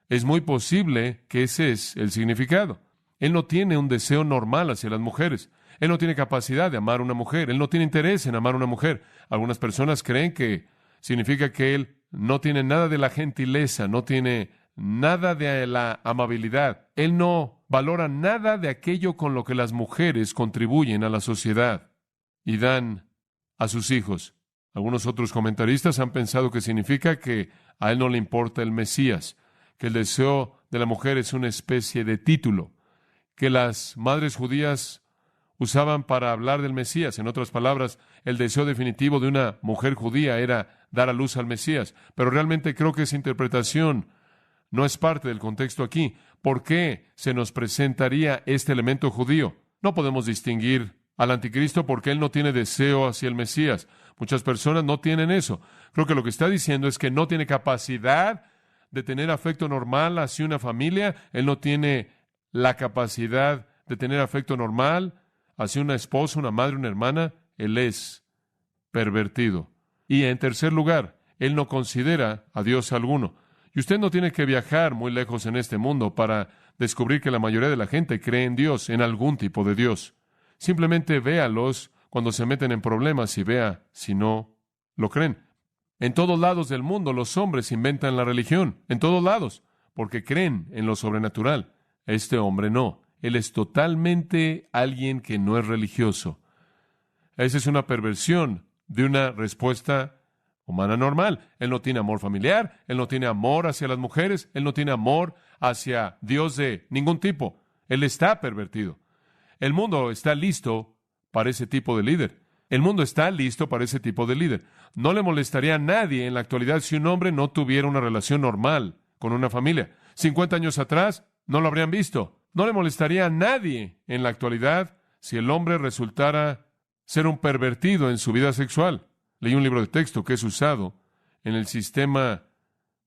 Es muy posible que ese es el significado. Él no tiene un deseo normal hacia las mujeres. Él no tiene capacidad de amar a una mujer. Él no tiene interés en amar a una mujer. Algunas personas creen que significa que él no tiene nada de la gentileza, no tiene nada de la amabilidad. Él no valora nada de aquello con lo que las mujeres contribuyen a la sociedad y dan a sus hijos. Algunos otros comentaristas han pensado que significa que a él no le importa el Mesías, que el deseo de la mujer es una especie de título, que las madres judías usaban para hablar del Mesías. En otras palabras, el deseo definitivo de una mujer judía era dar a luz al Mesías. Pero realmente creo que esa interpretación no es parte del contexto aquí. ¿Por qué se nos presentaría este elemento judío? No podemos distinguir al anticristo porque él no tiene deseo hacia el Mesías. Muchas personas no tienen eso. Creo que lo que está diciendo es que no tiene capacidad de tener afecto normal hacia una familia. Él no tiene la capacidad de tener afecto normal hacia una esposa, una madre, una hermana. Él es pervertido. Y en tercer lugar, él no considera a Dios alguno. Y usted no tiene que viajar muy lejos en este mundo para descubrir que la mayoría de la gente cree en Dios, en algún tipo de Dios. Simplemente véalos cuando se meten en problemas y vea si no lo creen. En todos lados del mundo los hombres inventan la religión, en todos lados, porque creen en lo sobrenatural. Este hombre no. Él es totalmente alguien que no es religioso. Esa es una perversión de una respuesta humana normal. Él no tiene amor familiar, él no tiene amor hacia las mujeres, él no tiene amor hacia Dios de ningún tipo. Él está pervertido. El mundo está listo para ese tipo de líder. El mundo está listo para ese tipo de líder. No le molestaría a nadie en la actualidad si un hombre no tuviera una relación normal con una familia. 50 años atrás no lo habrían visto. No le molestaría a nadie en la actualidad si el hombre resultara ser un pervertido en su vida sexual. Leí un libro de texto que es usado en el sistema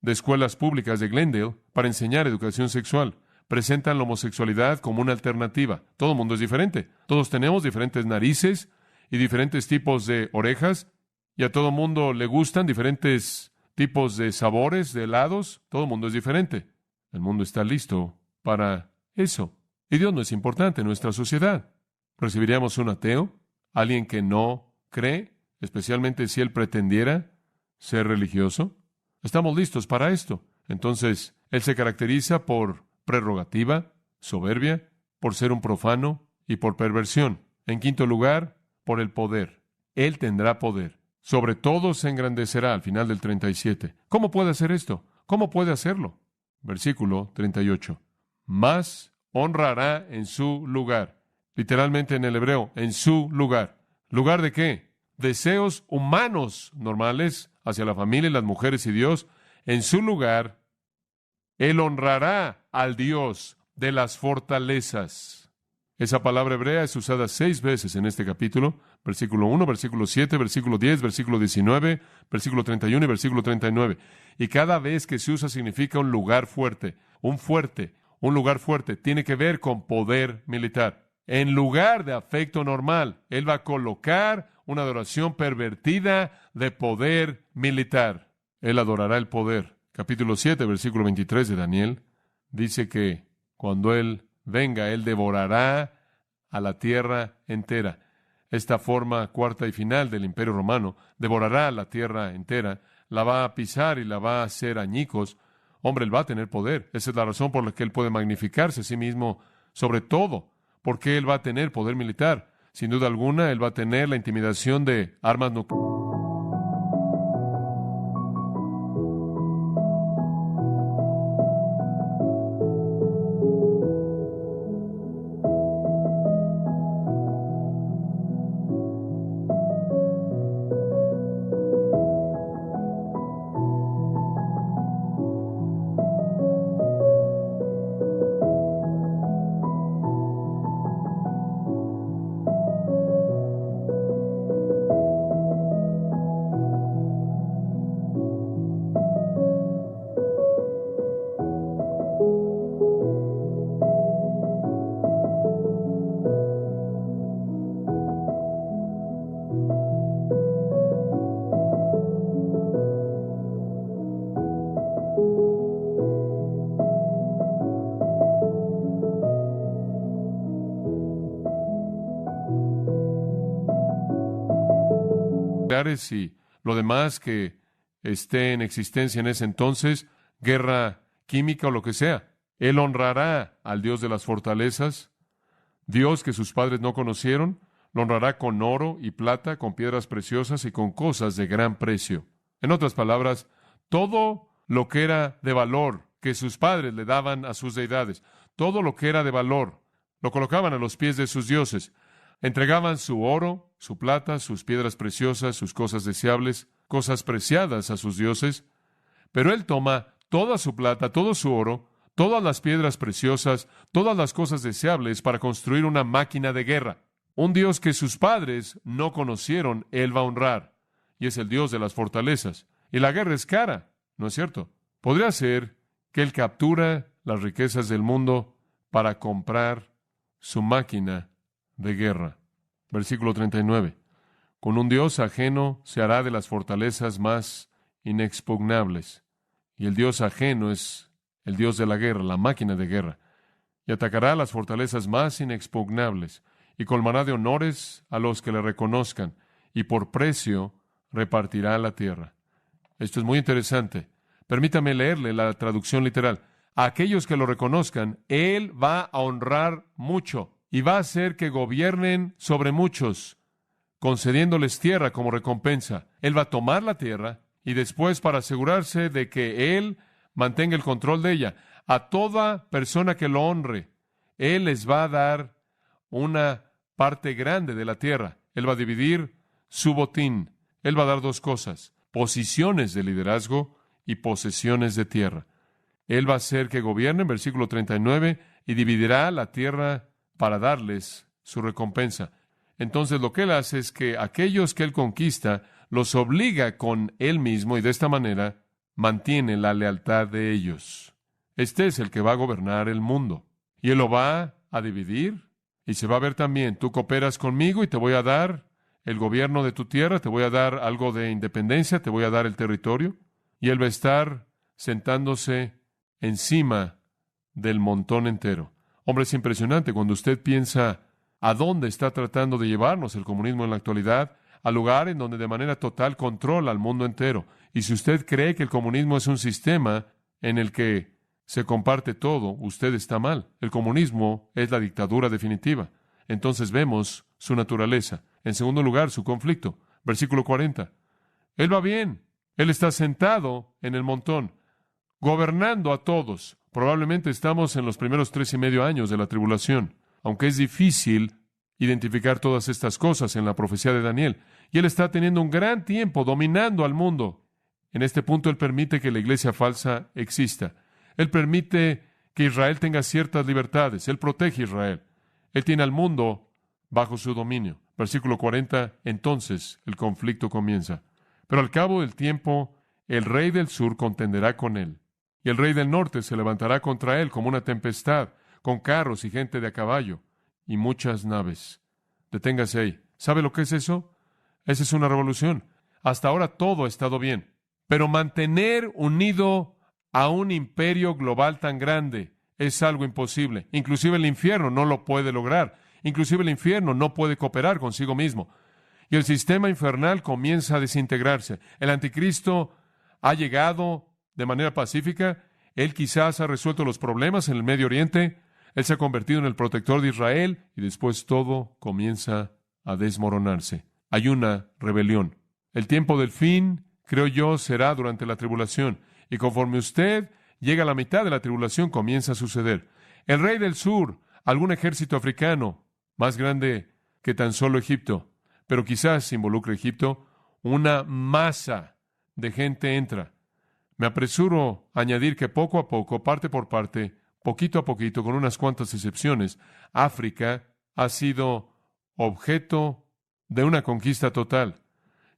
de escuelas públicas de Glendale para enseñar educación sexual. Presentan la homosexualidad como una alternativa. Todo el mundo es diferente. Todos tenemos diferentes narices y diferentes tipos de orejas, y a todo mundo le gustan diferentes tipos de sabores, de helados. Todo el mundo es diferente. El mundo está listo para eso. Y Dios no es importante en nuestra sociedad. ¿Recibiríamos un ateo? ¿Alguien que no cree? Especialmente si él pretendiera ser religioso. Estamos listos para esto. Entonces, él se caracteriza por prerrogativa, soberbia, por ser un profano y por perversión. En quinto lugar, por el poder. Él tendrá poder. Sobre todo se engrandecerá al final del 37. ¿Cómo puede hacer esto? ¿Cómo puede hacerlo? Versículo 38. Mas honrará en su lugar. Literalmente en el hebreo, en su lugar. ¿Lugar de qué? Deseos humanos normales hacia la familia y las mujeres y Dios. En su lugar, Él honrará al Dios de las fortalezas. Esa palabra hebrea es usada 6 veces en este capítulo. Versículo 1, versículo 7, versículo 10, versículo 19, versículo 31 y versículo 39. Y cada vez que se usa significa un lugar fuerte, un lugar fuerte. Tiene que ver con poder militar. En lugar de afecto normal, Él va a colocar una adoración pervertida de poder militar. Él adorará el poder. Capítulo 7, versículo 23 de Daniel, dice que cuando Él venga, Él devorará a la tierra entera. Esta forma cuarta y final del Imperio Romano devorará a la tierra entera, la va a pisar y la va a hacer añicos. Hombre, Él va a tener poder. Esa es la razón por la que Él puede magnificarse a sí mismo sobre todo, porque Él va a tener poder militar. Sin duda alguna, Él va a tener la intimidación de armas nucleares. Y lo demás que esté en existencia en ese entonces, guerra química o lo que sea. Él honrará al Dios de las fortalezas, Dios que sus padres no conocieron, lo honrará con oro y plata, con piedras preciosas y con cosas de gran precio. En otras palabras, todo lo que era de valor que sus padres le daban a sus deidades, todo lo que era de valor, lo colocaban a los pies de sus dioses. Entregaban su oro, su plata, sus piedras preciosas, sus cosas deseables, cosas preciadas a sus dioses. Pero Él toma toda su plata, todo su oro, todas las piedras preciosas, todas las cosas deseables para construir una máquina de guerra. Un Dios que sus padres no conocieron, Él va a honrar. Y es el Dios de las fortalezas. Y la guerra es cara, ¿no es cierto? Podría ser que Él captura las riquezas del mundo para comprar su máquina de guerra. Versículo 39. Con un Dios ajeno se hará de las fortalezas más inexpugnables. Y el Dios ajeno es el Dios de la guerra, la máquina de guerra. Y atacará las fortalezas más inexpugnables, y colmará de honores a los que le reconozcan, y por precio repartirá la tierra. Esto es muy interesante. Permítame leerle la traducción literal. A aquellos que lo reconozcan, Él va a honrar mucho. Y va a hacer que gobiernen sobre muchos, concediéndoles tierra como recompensa. Él va a tomar la tierra y después, para asegurarse de que Él mantenga el control de ella, a toda persona que lo honre, Él les va a dar una parte grande de la tierra. Él va a dividir su botín. Él va a dar 2 cosas: posiciones de liderazgo y posesiones de tierra. Él va a hacer que gobiernen, versículo 39, y dividirá la tierra para darles su recompensa. Entonces lo que Él hace es que aquellos que Él conquista los obliga con Él mismo y de esta manera mantiene la lealtad de ellos. Este es el que va a gobernar el mundo. Y Él lo va a dividir y se va a ver también: tú cooperas conmigo y te voy a dar el gobierno de tu tierra, te voy a dar algo de independencia, te voy a dar el territorio. Y Él va a estar sentándose encima del montón entero. Hombre, es impresionante cuando usted piensa a dónde está tratando de llevarnos el comunismo en la actualidad, al lugar en donde de manera total controla al mundo entero. Y si usted cree que el comunismo es un sistema en el que se comparte todo, usted está mal. El comunismo es la dictadura definitiva. Entonces vemos su naturaleza. En segundo lugar, su conflicto. Versículo 40. Él va bien. Él está sentado en el montón, gobernando a todos. Probablemente estamos en los primeros 3.5 años de la tribulación, aunque es difícil identificar todas estas cosas en la profecía de Daniel. Y Él está teniendo un gran tiempo dominando al mundo. En este punto Él permite que la iglesia falsa exista. Él permite que Israel tenga ciertas libertades. Él protege a Israel. Él tiene al mundo bajo su dominio. Versículo 40, entonces el conflicto comienza. Pero al cabo del tiempo, el rey del sur contenderá con él. Y el rey del norte se levantará contra él como una tempestad, con carros y gente de a caballo, y muchas naves. Deténgase ahí. ¿Sabe lo que es eso? Esa es una revolución. Hasta ahora todo ha estado bien. Pero mantener unido a un imperio global tan grande es algo imposible. Inclusive el infierno no lo puede lograr. Inclusive el infierno no puede cooperar consigo mismo. Y el sistema infernal comienza a desintegrarse. El anticristo ha llegado de manera pacífica. Él quizás ha resuelto los problemas en el Medio Oriente. Él se ha convertido en el protector de Israel y después todo comienza a desmoronarse. Hay una rebelión. El tiempo del fin, creo yo, será durante la tribulación. Y conforme usted llega a la mitad de la tribulación, comienza a suceder. El rey del sur, algún ejército africano, más grande que tan solo Egipto, pero quizás involucre Egipto, una masa de gente entra. Me apresuro a añadir que poco a poco, parte por parte, poquito a poquito, con unas cuantas excepciones, África ha sido objeto de una conquista total.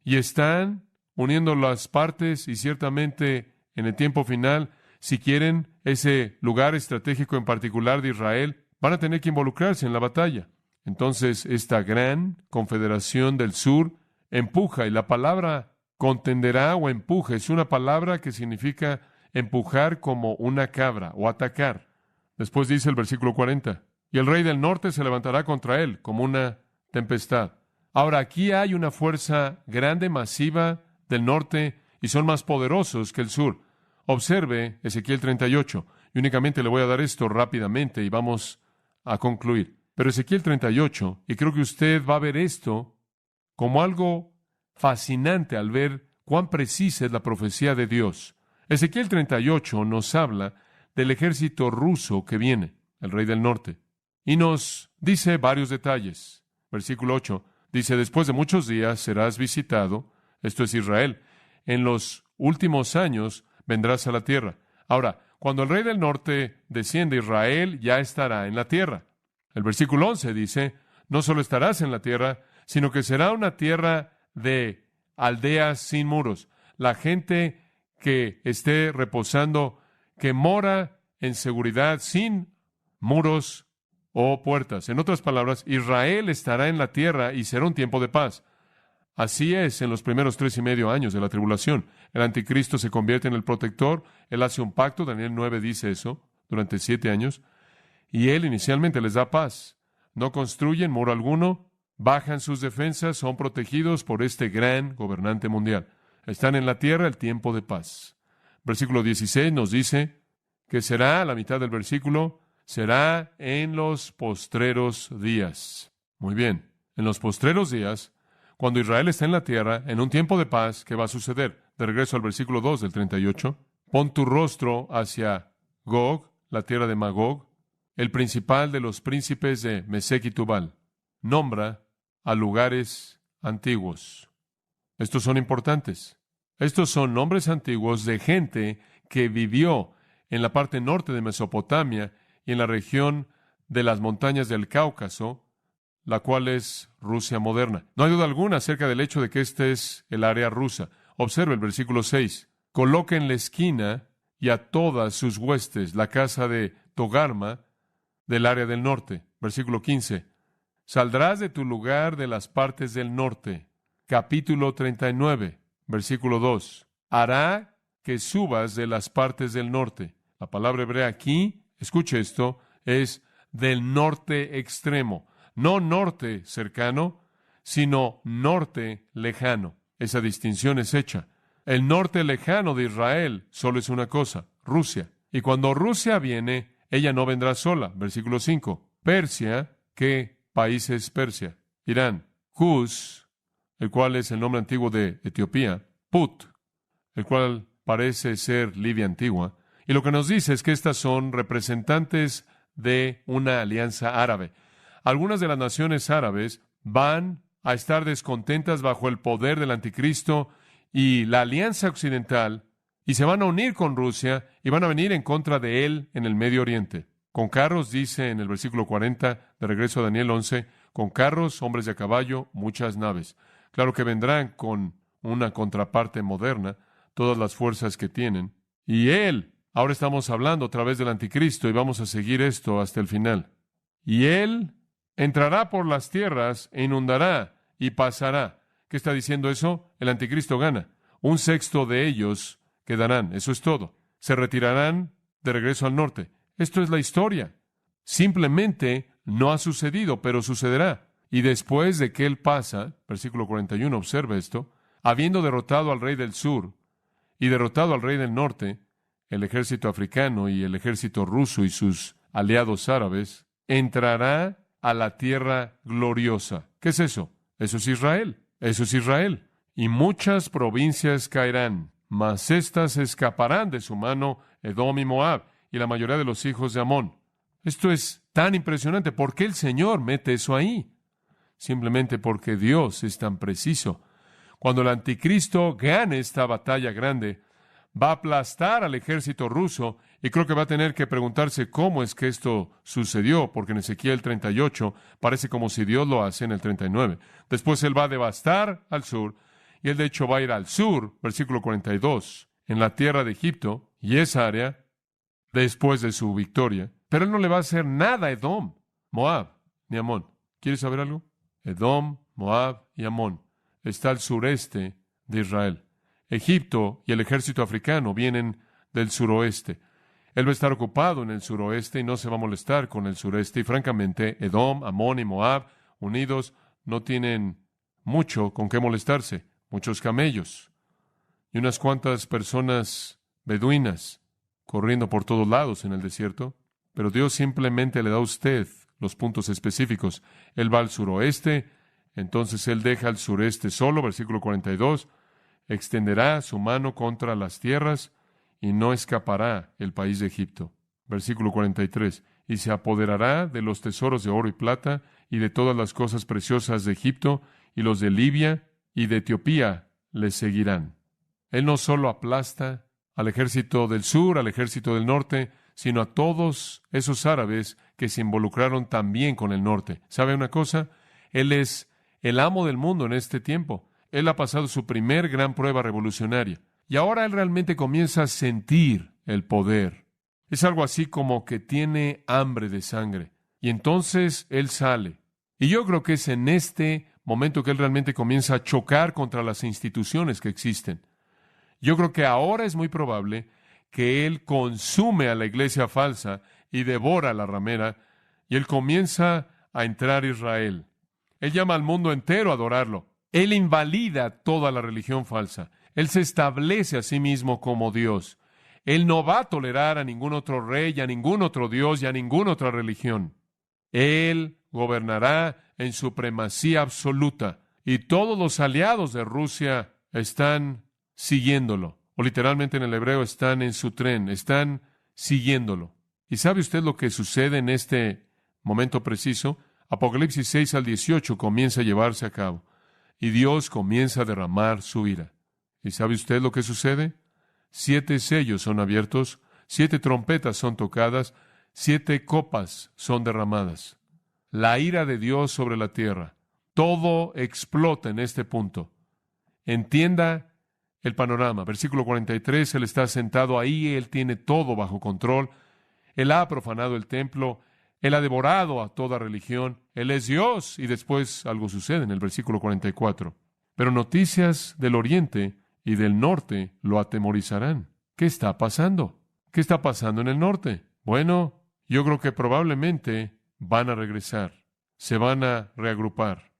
Y están uniendo las partes y ciertamente en el tiempo final, si quieren ese lugar estratégico en particular de Israel, van a tener que involucrarse en la batalla. Entonces, esta gran confederación del sur empuja, y la palabra contenderá o empuje es una palabra que significa empujar como una cabra o atacar. Después dice el versículo 40, y el rey del norte se levantará contra él como una tempestad. Ahora, aquí hay una fuerza grande, masiva del norte, y son más poderosos que el sur. Observe Ezequiel 38, y únicamente le voy a dar esto rápidamente y vamos a concluir. Pero Ezequiel 38, y creo que usted va a ver esto como algo fascinante al ver cuán precisa es la profecía de Dios. Ezequiel 38 nos habla del ejército ruso que viene, el rey del norte, y nos dice varios detalles. Versículo 8 dice, después de muchos días serás visitado, esto es Israel, en los últimos años vendrás a la tierra. Ahora, cuando el rey del norte desciende, Israel ya estará en la tierra. El versículo 11 dice, no solo estarás en la tierra, sino que será una tierra de aldeas sin muros. La gente que esté reposando, que mora en seguridad sin muros o puertas. En otras palabras, Israel estará en la tierra y será un tiempo de paz. Así es en los primeros 3.5 años de la tribulación. El anticristo se convierte en el protector. Él hace un pacto, Daniel 9 dice eso, durante 7 años. Y él inicialmente les da paz. No construyen muro alguno, bajan sus defensas, son protegidos por este gran gobernante mundial. Están en la tierra el tiempo de paz. Versículo 16 nos dice que será, a la mitad del versículo, será en los postreros días. Muy bien, en los postreros días, cuando Israel está en la tierra, en un tiempo de paz, ¿qué va a suceder? De regreso al versículo 2 del 38, pon tu rostro hacia Gog, la tierra de Magog, el principal de los príncipes de Mesec y Tubal. Nombra a lugares antiguos. Estos son importantes. Estos son nombres antiguos de gente que vivió en la parte norte de Mesopotamia y en la región de las montañas del Cáucaso, la cual es Rusia moderna. No hay duda alguna acerca del hecho de que este es el área rusa. Observe el versículo 6. Coloca en la esquina y a todas sus huestes la casa de Togarma del área del norte. Versículo 15. Saldrás de tu lugar de las partes del norte. Capítulo 39, versículo 2. Hará que subas de las partes del norte. La palabra hebrea aquí, escuche esto, es del norte extremo. No norte cercano, sino norte lejano. Esa distinción es hecha. El norte lejano de Israel solo es una cosa, Rusia. Y cuando Rusia viene, ella no vendrá sola. Versículo 5. Persia, ¿qué país es Persia? Irán. Cus, el cual es el nombre antiguo de Etiopía. Put, el cual parece ser Libia antigua. Y lo que nos dice es que estas son representantes de una alianza árabe. Algunas de las naciones árabes van a estar descontentas bajo el poder del anticristo y la alianza occidental, y se van a unir con Rusia y van a venir en contra de él en el Medio Oriente. Con carros, dice en el versículo 40, de regreso a Daniel 11, con carros, hombres de a caballo, muchas naves. Claro que vendrán con una contraparte moderna, todas las fuerzas que tienen. Y él, ahora estamos hablando a través del anticristo y vamos a seguir esto hasta el final. Y él entrará por las tierras e inundará y pasará. ¿Qué está diciendo eso? El anticristo gana. 1/6 de ellos quedarán. Eso es todo. Se retirarán de regreso al norte. Esto es la historia. Simplemente no ha sucedido, pero sucederá. Y después de que él pasa, versículo 41, observa esto, habiendo derrotado al rey del sur y derrotado al rey del norte, el ejército africano y el ejército ruso y sus aliados árabes, entrará a la tierra gloriosa. ¿Qué es eso? Eso es Israel. Eso es Israel. Y muchas provincias caerán, mas éstas escaparán de su mano, Edom y Moab, y la mayoría de los hijos de Amón. Esto es tan impresionante. ¿Por qué el Señor mete eso ahí? Simplemente porque Dios es tan preciso. Cuando el anticristo gane esta batalla grande, va a aplastar al ejército ruso, y creo que va a tener que preguntarse cómo es que esto sucedió, porque en Ezequiel 38 parece como si Dios lo hace en el 39. Después él va a devastar al sur, y él de hecho va a ir al sur, versículo 42, en la tierra de Egipto, y esa área, después de su victoria. Pero él no le va a hacer nada a Edom, Moab, ni Amón. ¿Quieres saber algo? Edom, Moab y Amón está al sureste de Israel. Egipto y el ejército africano vienen del suroeste. Él va a estar ocupado en el suroeste y no se va a molestar con el sureste. Y francamente, Edom, Amón y Moab, unidos, no tienen mucho con qué molestarse. Muchos camellos y unas cuantas personas beduinas corriendo por todos lados en el desierto. Pero Dios simplemente le da a usted los puntos específicos. Él va al suroeste, entonces él deja al sureste solo, versículo 42, extenderá su mano contra las tierras y no escapará el país de Egipto. Versículo 43, y se apoderará de los tesoros de oro y plata y de todas las cosas preciosas de Egipto, y los de Libia y de Etiopía le seguirán. Él no solo aplasta al ejército del sur, al ejército del norte, sino a todos esos árabes que se involucraron también con el norte. ¿Sabe una cosa? Él es el amo del mundo en este tiempo. Él ha pasado su primer gran prueba revolucionaria. Y ahora él realmente comienza a sentir el poder. Es algo así como que tiene hambre de sangre. Y entonces él sale. Y yo creo que es en este momento que él realmente comienza a chocar contra las instituciones que existen. Yo creo que ahora es muy probable que él consume a la iglesia falsa y devora a la ramera, y él comienza a entrar a Israel. Él llama al mundo entero a adorarlo. Él invalida toda la religión falsa. Él se establece a sí mismo como Dios. Él no va a tolerar a ningún otro rey, a ningún otro Dios y a ninguna otra religión. Él gobernará en supremacía absoluta, y todos los aliados de Rusia están siguiéndolo. O literalmente en el hebreo están en su tren, están siguiéndolo. ¿Y sabe usted lo que sucede en este momento preciso? Apocalipsis 6 al 18 comienza a llevarse a cabo, y Dios comienza a derramar su ira. ¿Y sabe usted lo que sucede? 7 sellos son abiertos, 7 trompetas son tocadas, 7 copas son derramadas. La ira de Dios sobre la tierra. Todo explota en este punto. Entienda el panorama. Versículo 43, Él está sentado ahí, Él tiene todo bajo control. Él ha profanado el templo, Él ha devorado a toda religión, Él es Dios. Y después algo sucede en el versículo 44. Pero noticias del oriente y del norte lo atemorizarán. ¿Qué está pasando? ¿Qué está pasando en el norte? Bueno, yo creo que probablemente van a regresar, se van a reagrupar.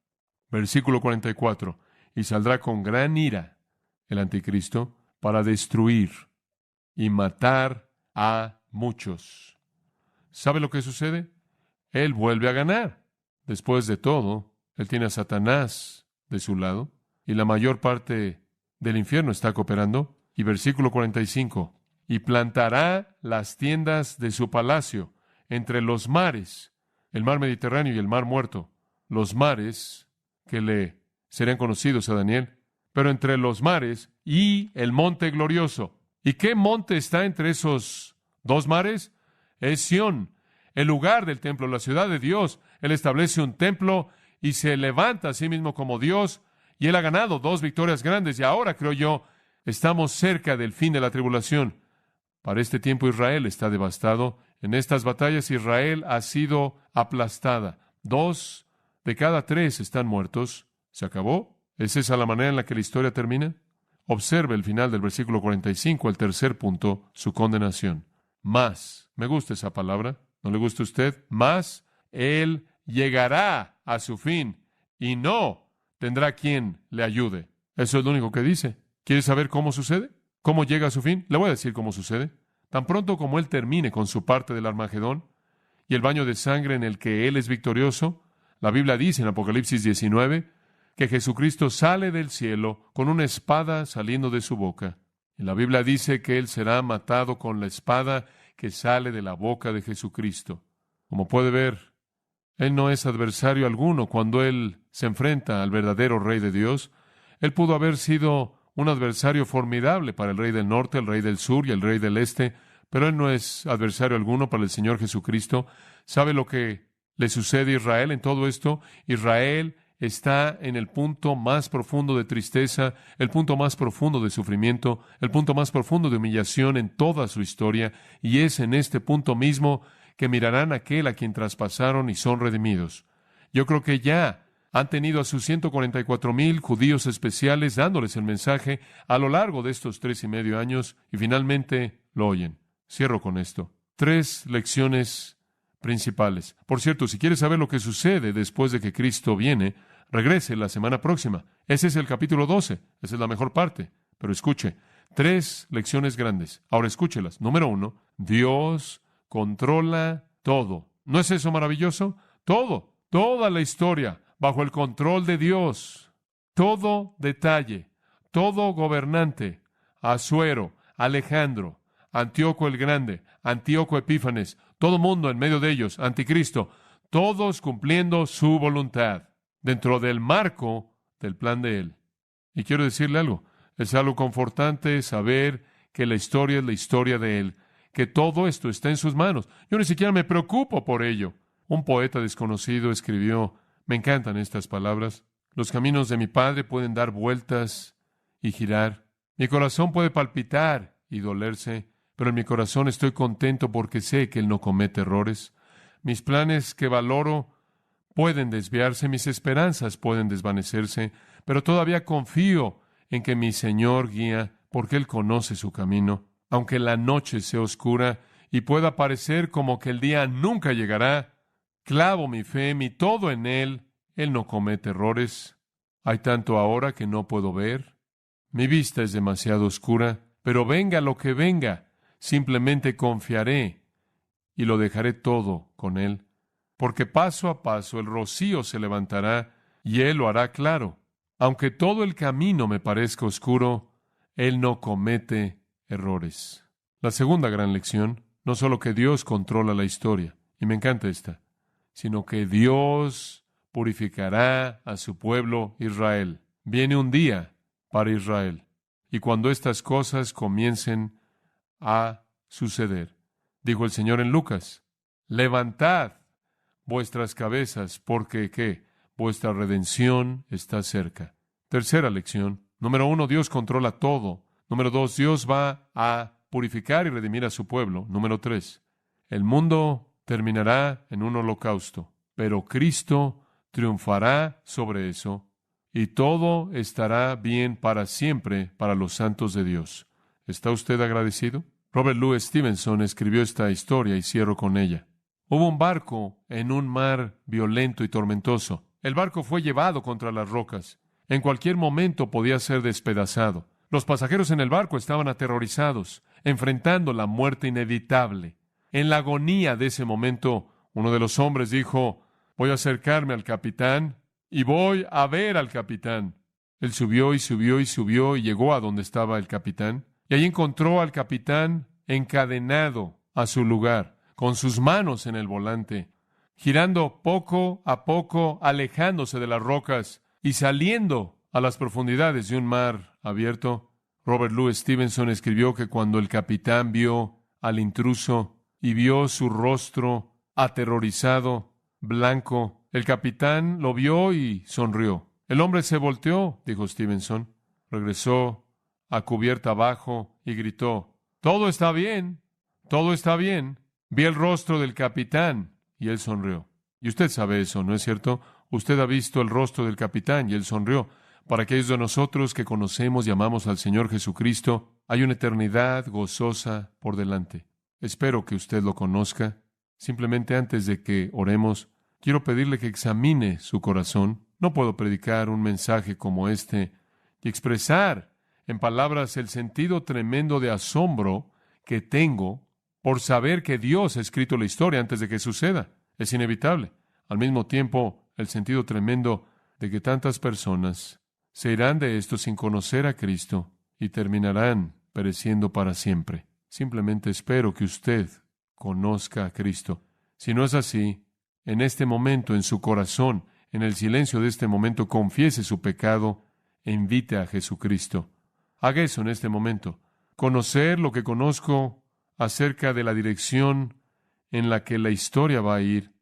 Versículo 44. Y saldrá con gran ira el anticristo para destruir y matar a muchos. ¿Sabe lo que sucede? Él vuelve a ganar. Después de todo, él tiene a Satanás de su lado y la mayor parte del infierno está cooperando. Y versículo 45. y plantará las tiendas de su palacio entre los mares, el mar Mediterráneo y el mar Muerto, los mares que le serían conocidos a Daniel, pero entre los mares y el monte glorioso. ¿Y qué monte está entre esos dos mares? Es Sión, el lugar del templo, la ciudad de Dios. Él establece un templo y se levanta a sí mismo como Dios, y Él ha ganado 2 victorias grandes, y ahora, creo yo, estamos cerca del fin de la tribulación. Para este tiempo Israel está devastado. En estas batallas Israel ha sido aplastada. 2 de cada 3 están muertos. ¿Se acabó? ¿Es esa la manera en la que la historia termina? Observe el final del versículo 45, el tercer punto, su condenación. Más, me gusta esa palabra, ¿no le gusta a usted? Más, Él llegará a su fin y no tendrá quien le ayude. Eso es lo único que dice. ¿Quiere saber cómo sucede? ¿Cómo llega a su fin? Le voy a decir cómo sucede. Tan pronto como Él termine con su parte del Armagedón y el baño de sangre en el que Él es victorioso, la Biblia dice en Apocalipsis 19 que Jesucristo sale del cielo con una espada saliendo de su boca. Y la Biblia dice que Él será matado con la espada que sale de la boca de Jesucristo. Como puede ver, Él no es adversario alguno cuando Él se enfrenta al verdadero Rey de Dios. Él pudo haber sido un adversario formidable para el Rey del Norte, el Rey del Sur y el Rey del Este, pero Él no es adversario alguno para el Señor Jesucristo. ¿Sabe lo que le sucede a Israel en todo esto? Israel está en el punto más profundo de tristeza, el punto más profundo de sufrimiento, el punto más profundo de humillación en toda su historia, y es en este punto mismo que mirarán a aquel a quien traspasaron y son redimidos. Yo creo que ya han tenido a sus 144,000 judíos especiales dándoles el mensaje a lo largo de estos 3.5 años, y finalmente lo oyen. Cierro con esto. 3 lecciones principales. Por cierto, si quiere saber lo que sucede después de que Cristo viene, regrese la semana próxima. Ese es el capítulo 12. Esa es la mejor parte. Pero escuche, 3 lecciones grandes. Ahora escúchelas. Número 1, Dios controla todo. ¿No es eso maravilloso? Todo, toda la historia, bajo el control de Dios. Todo detalle, todo gobernante, Asuero, Alejandro, Antíoco el Grande, Antíoco Epífanes, todo mundo en medio de ellos, Anticristo, todos cumpliendo su voluntad, dentro del marco del plan de Él. Y quiero decirle algo, es algo confortante saber que la historia es la historia de Él, que todo esto está en sus manos. Yo ni siquiera me preocupo por ello. Un poeta desconocido escribió, me encantan estas palabras, los caminos de mi Padre pueden dar vueltas y girar. Mi corazón puede palpitar y dolerse, pero en mi corazón estoy contento porque sé que Él no comete errores. Mis planes que valoro pueden desviarse, mis esperanzas pueden desvanecerse, pero todavía confío en que mi Señor guía porque Él conoce su camino. Aunque la noche sea oscura y pueda parecer como que el día nunca llegará, clavo mi fe, mi todo en Él. Él no comete errores. Hay tanto ahora que no puedo ver. Mi vista es demasiado oscura, pero venga lo que venga, simplemente confiaré y lo dejaré todo con Él, porque paso a paso el rocío se levantará y Él lo hará claro. Aunque todo el camino me parezca oscuro, Él no comete errores. La segunda gran lección, no solo que Dios controla la historia, y me encanta esta, sino que Dios purificará a su pueblo Israel. Viene un día para Israel, y cuando estas cosas comiencen a suceder, dijo el Señor en Lucas, levantad vuestras cabezas, porque ¿qué? Vuestra redención está cerca. Tercera lección. Número 1, Dios controla todo. Número 2, Dios va a purificar y redimir a su pueblo. Número 3, el mundo terminará en un holocausto, pero Cristo triunfará sobre eso y todo estará bien para siempre para los santos de Dios. ¿Está usted agradecido? Robert Louis Stevenson escribió esta historia y cierro con ella. Hubo un barco en un mar violento y tormentoso. El barco fue llevado contra las rocas. En cualquier momento podía ser despedazado. Los pasajeros en el barco estaban aterrorizados, enfrentando la muerte inevitable. En la agonía de ese momento, uno de los hombres dijo, voy a acercarme al capitán y voy a ver al capitán. Él subió y subió y subió y llegó a donde estaba el capitán. Y allí encontró al capitán encadenado a su lugar, con sus manos en el volante, girando poco a poco, alejándose de las rocas y saliendo a las profundidades de un mar abierto. Robert Louis Stevenson escribió que cuando el capitán vio al intruso y vio su rostro aterrorizado, blanco, el capitán lo vio y sonrió. El hombre se volteó, dijo Stevenson, regresó a cubierta abajo y gritó: «Todo está bien, todo está bien». Vi el rostro del capitán y él sonrió. Y usted sabe eso, ¿no es cierto? Usted ha visto el rostro del capitán y él sonrió. Para aquellos de nosotros que conocemos y amamos al Señor Jesucristo, hay una eternidad gozosa por delante. Espero que usted lo conozca. Simplemente antes de que oremos, quiero pedirle que examine su corazón. No puedo predicar un mensaje como este y expresar en palabras el sentido tremendo de asombro que tengo por saber que Dios ha escrito la historia antes de que suceda. Es inevitable. Al mismo tiempo, el sentido tremendo de que tantas personas se irán de esto sin conocer a Cristo y terminarán pereciendo para siempre. Simplemente espero que usted conozca a Cristo. Si no es así, en este momento, en su corazón, en el silencio de este momento, confiese su pecado e invite a Jesucristo. Haga eso en este momento. Conocer lo que conozco acerca de la dirección en la que la historia va a ir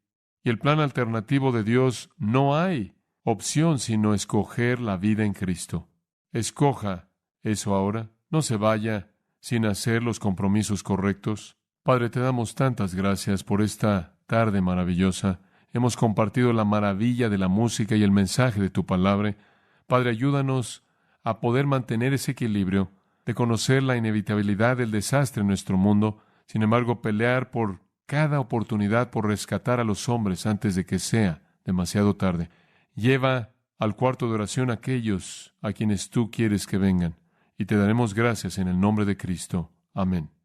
y el plan alternativo de Dios, no hay opción sino escoger la vida en Cristo. Escoja eso ahora. No se vaya sin hacer los compromisos correctos. Padre, te damos tantas gracias por esta tarde maravillosa. Hemos compartido la maravilla de la música y el mensaje de tu palabra. Padre, ayúdanos a poder mantener ese equilibrio de conocer la inevitabilidad del desastre en nuestro mundo, sin embargo, pelear por cada oportunidad por rescatar a los hombres antes de que sea demasiado tarde. Lleva al cuarto de oración a aquellos a quienes tú quieres que vengan, y te daremos gracias en el nombre de Cristo. Amén.